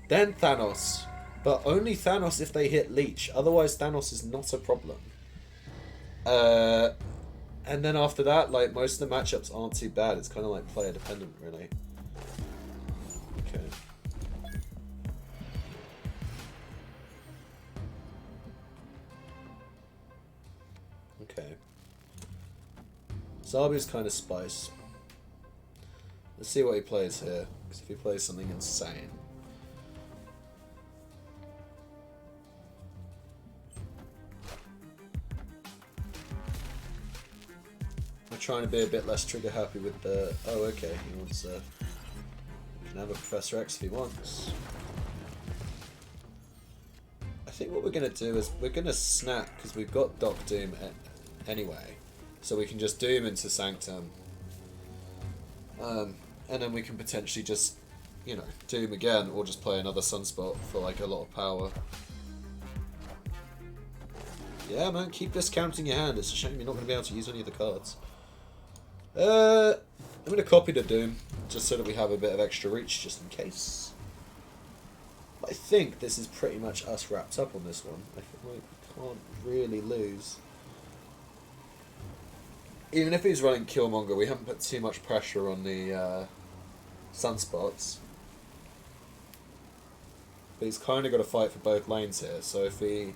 Then Thanos. But only Thanos if they hit Leech. Otherwise, Thanos is not a problem. And then after that, like, most of the matchups aren't too bad. It's kind of like player dependent, really. Okay. Okay. Zabu's kind of spice. Let's see what he plays here. Because if he plays something insane. I'm trying to be a bit less trigger happy with the... Oh, okay. He wants a... He can have a Professor X if he wants. I think what we're going to do is we're going to snap because we've got Doc Doom anyway. So we can just Doom into Sanctum. And then we can potentially just, you know, Doom again or just play another Sunspot for like a lot of power. Yeah, man, keep discounting your hand. It's a shame you're not going to be able to use any of the cards. I'm going to copy the Doom just so that we have a bit of extra reach just in case. But I think this is pretty much us wrapped up on this one. I think we can't really lose. Even if he's running Killmonger, we haven't put too much pressure on the Sunspots. But he's kind of got to fight for both lanes here, so if he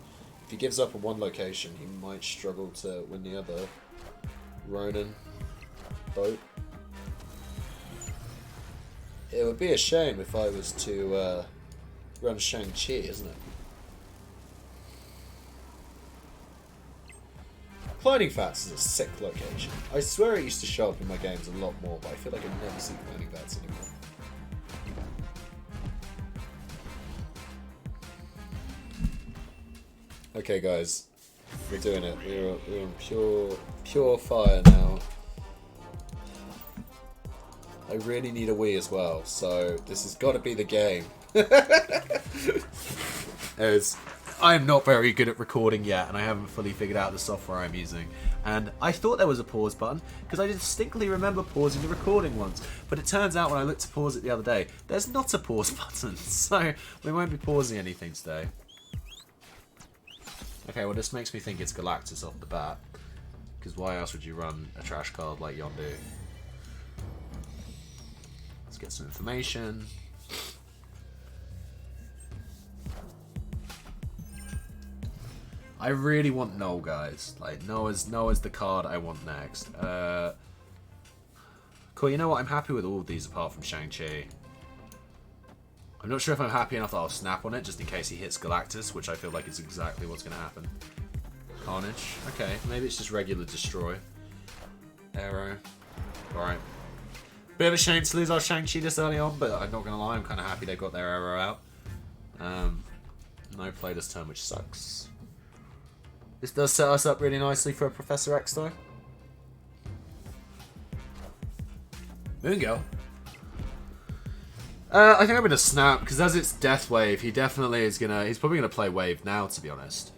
gives up on one location, he might struggle to win the other. Ronin. Boat. It would be a shame if I was to run Shang-Chi, isn't it? Cloning Fats is a sick location. I swear it used to show up in my games a lot more, but I feel like I never see Cloning Fats anymore. Okay, guys, we're doing it. We're on pure fire now. I really need a Wii as well, so this has got to be the game. As I am not very good at recording yet, and I haven't fully figured out the software I'm using. And I thought there was a pause button, because I distinctly remember pausing the recording once. But it turns out when I looked to pause it the other day, there's not a pause button, so we won't be pausing anything today. Okay, well this makes me think it's Galactus off the bat. Because why else would you run a trash card like Yondu? Let's get some information. I really want Null, guys. Like, Noah's the card I want next. Cool, you know what? I'm happy with all of these apart from Shang-Chi. I'm not sure if I'm happy enough that I'll snap on it just in case he hits Galactus, which I feel like is exactly what's going to happen. Carnage. Okay, maybe it's just regular Destroy. Arrow. Alright. Bit of a shame to lose our Shang-Chi this early on, but I'm not going to lie, I'm kind of happy they got their arrow out. No play this turn, which sucks. This does set us up really nicely for a Professor X, though. Moon Girl. I think I'm going to snap, because as it's Death Wave, he definitely is going to... He's probably going to play Wave now, to be honest.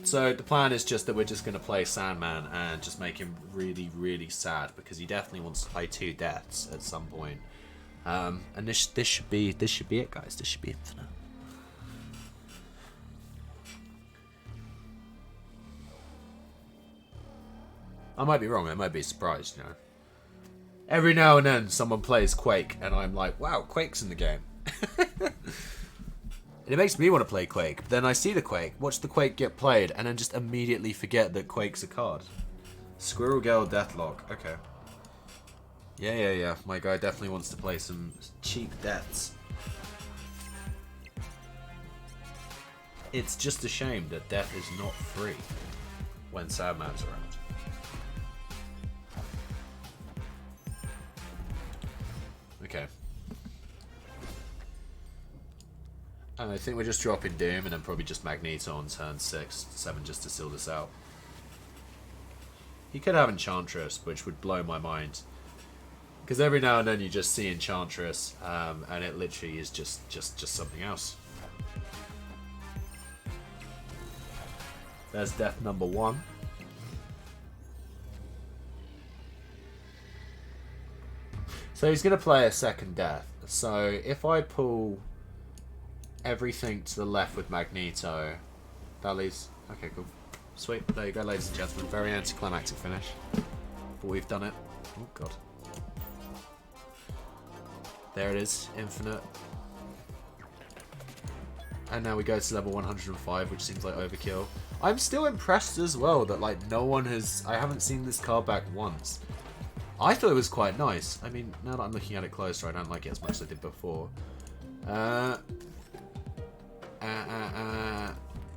So the plan is just that we're just going to play Sandman and just make him really, really sad, because he definitely wants to play 2 deaths at some point. And this should be it, guys. This should be infinite. I might be wrong. I might be surprised, you know. Every now and then someone plays Quake and I'm like, wow, Quake's in the game. And it makes me want to play Quake. But then I see the Quake, watch the Quake get played, and then just immediately forget that Quake's a card. Squirrel Girl Deathlock. Okay. Yeah. My guy definitely wants to play some cheap deaths. It's just a shame that death is not free when Sandman's around. Okay. And I think we're just dropping Doom and then probably just Magneto on turn 6, 7 just to seal this out. He could have Enchantress, which would blow my mind. Because every now and then you just see Enchantress, and it literally is just something else. There's death number 1. So he's going to play a second death. So if I pull everything to the left with Magneto, that leaves... Okay, cool. Sweet. There you go, ladies and gentlemen. Very anticlimactic finish. But we've done it. Oh, God. There it is. Infinite. and now we go to level 105, which seems like overkill. I'm still impressed as well that like no one has. I haven't seen this card back once. I thought it was quite nice. I mean, now that I'm looking at it closer, I don't like it as much as I did before.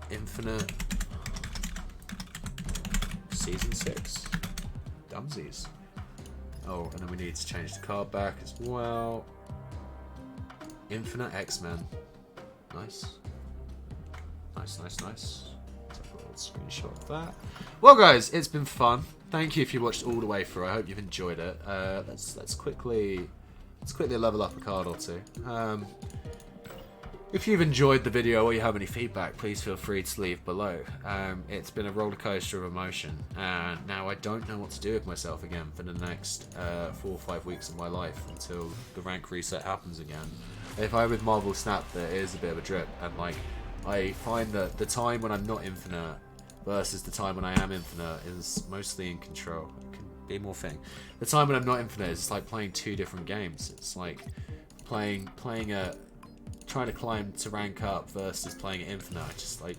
Infinite Season 6. Dumsies. Oh, and then we need to change the card back as well. Infinite X-Men. Nice. Nice. Let's have a little screenshot of that. Well, guys, it's been fun. Thank you if you watched all the way through. I hope you've enjoyed it. Let's quickly level up a card or two. If you've enjoyed the video or you have any feedback, please feel free to leave below. It's been a roller coaster of emotion, and now I don't know what to do with myself again for the next 4 or 5 weeks of my life until the rank reset happens again. If I'm with Marvel Snap, there is a bit of a drip, and like I find that the time when I'm not infinite versus the time when I am infinite is mostly in control. It can be more fitting. The time when I'm not infinite is like playing 2 different games. It's like playing trying to climb to rank up versus playing at infinite. Just like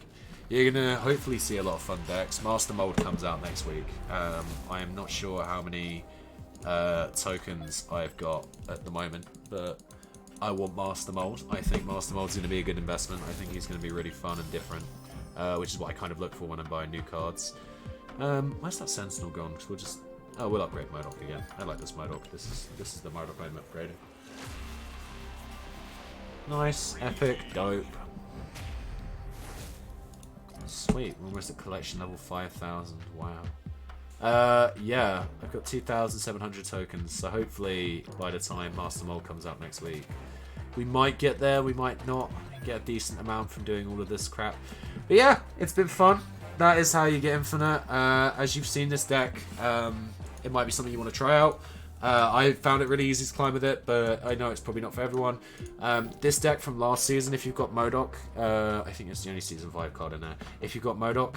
you're gonna hopefully see a lot of fun decks. Master Mold comes out next week. I am not sure how many tokens I've got at the moment, but I want Master Mold. I think Master Mold's going to be a good investment. I think he's going to be really fun and different, which is what I kind of look for when I'm buying new cards. Where's that Sentinel gone? Because we'll upgrade MODOK again. I like this MODOK. This is the MODOK I'm upgrading. Nice, epic, dope. Sweet, we're almost at collection level 5,000. Wow. Yeah, I've got 2,700 tokens, so hopefully by the time Master Mold comes out next week, we might get there, we might not get a decent amount from doing all of this crap. But yeah, it's been fun. That is how you get infinite. As you've seen this deck, it might be something you want to try out. I found it really easy to climb with it, but I know it's probably not for everyone. This deck from last season, if you've got MODOK, I think it's the only Season 5 card in there. If you've got MODOK,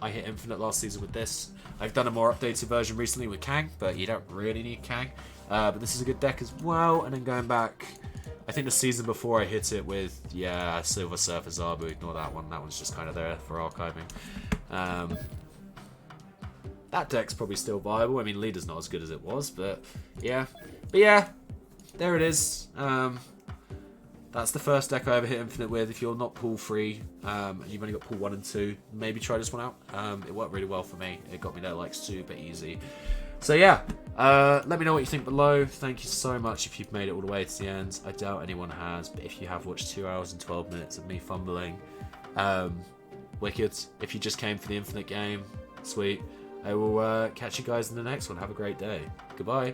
I hit Infinite last season with this. I've done a more updated version recently with Kang, but you don't really need Kang. But this is a good deck as well. And then going back, I think the season before I hit it with, Silver Surfer Zabu. Ignore that one. That one's just kind of there for archiving. That deck's probably still viable. I mean, Leader's not as good as it was, but yeah. There it is. That's the first deck I ever hit Infinite with. If you're not pool free, and you've only got pool 1 and 2, maybe try this one out. It worked really well for me. It got me there like super easy. So yeah, let me know what you think below. Thank you so much if you've made it all the way to the end. I doubt anyone has, but if you have watched 2 hours and 12 minutes of me fumbling, wicked. If you just came for the Infinite game, sweet. I will catch you guys in the next one. Have a great day. Goodbye.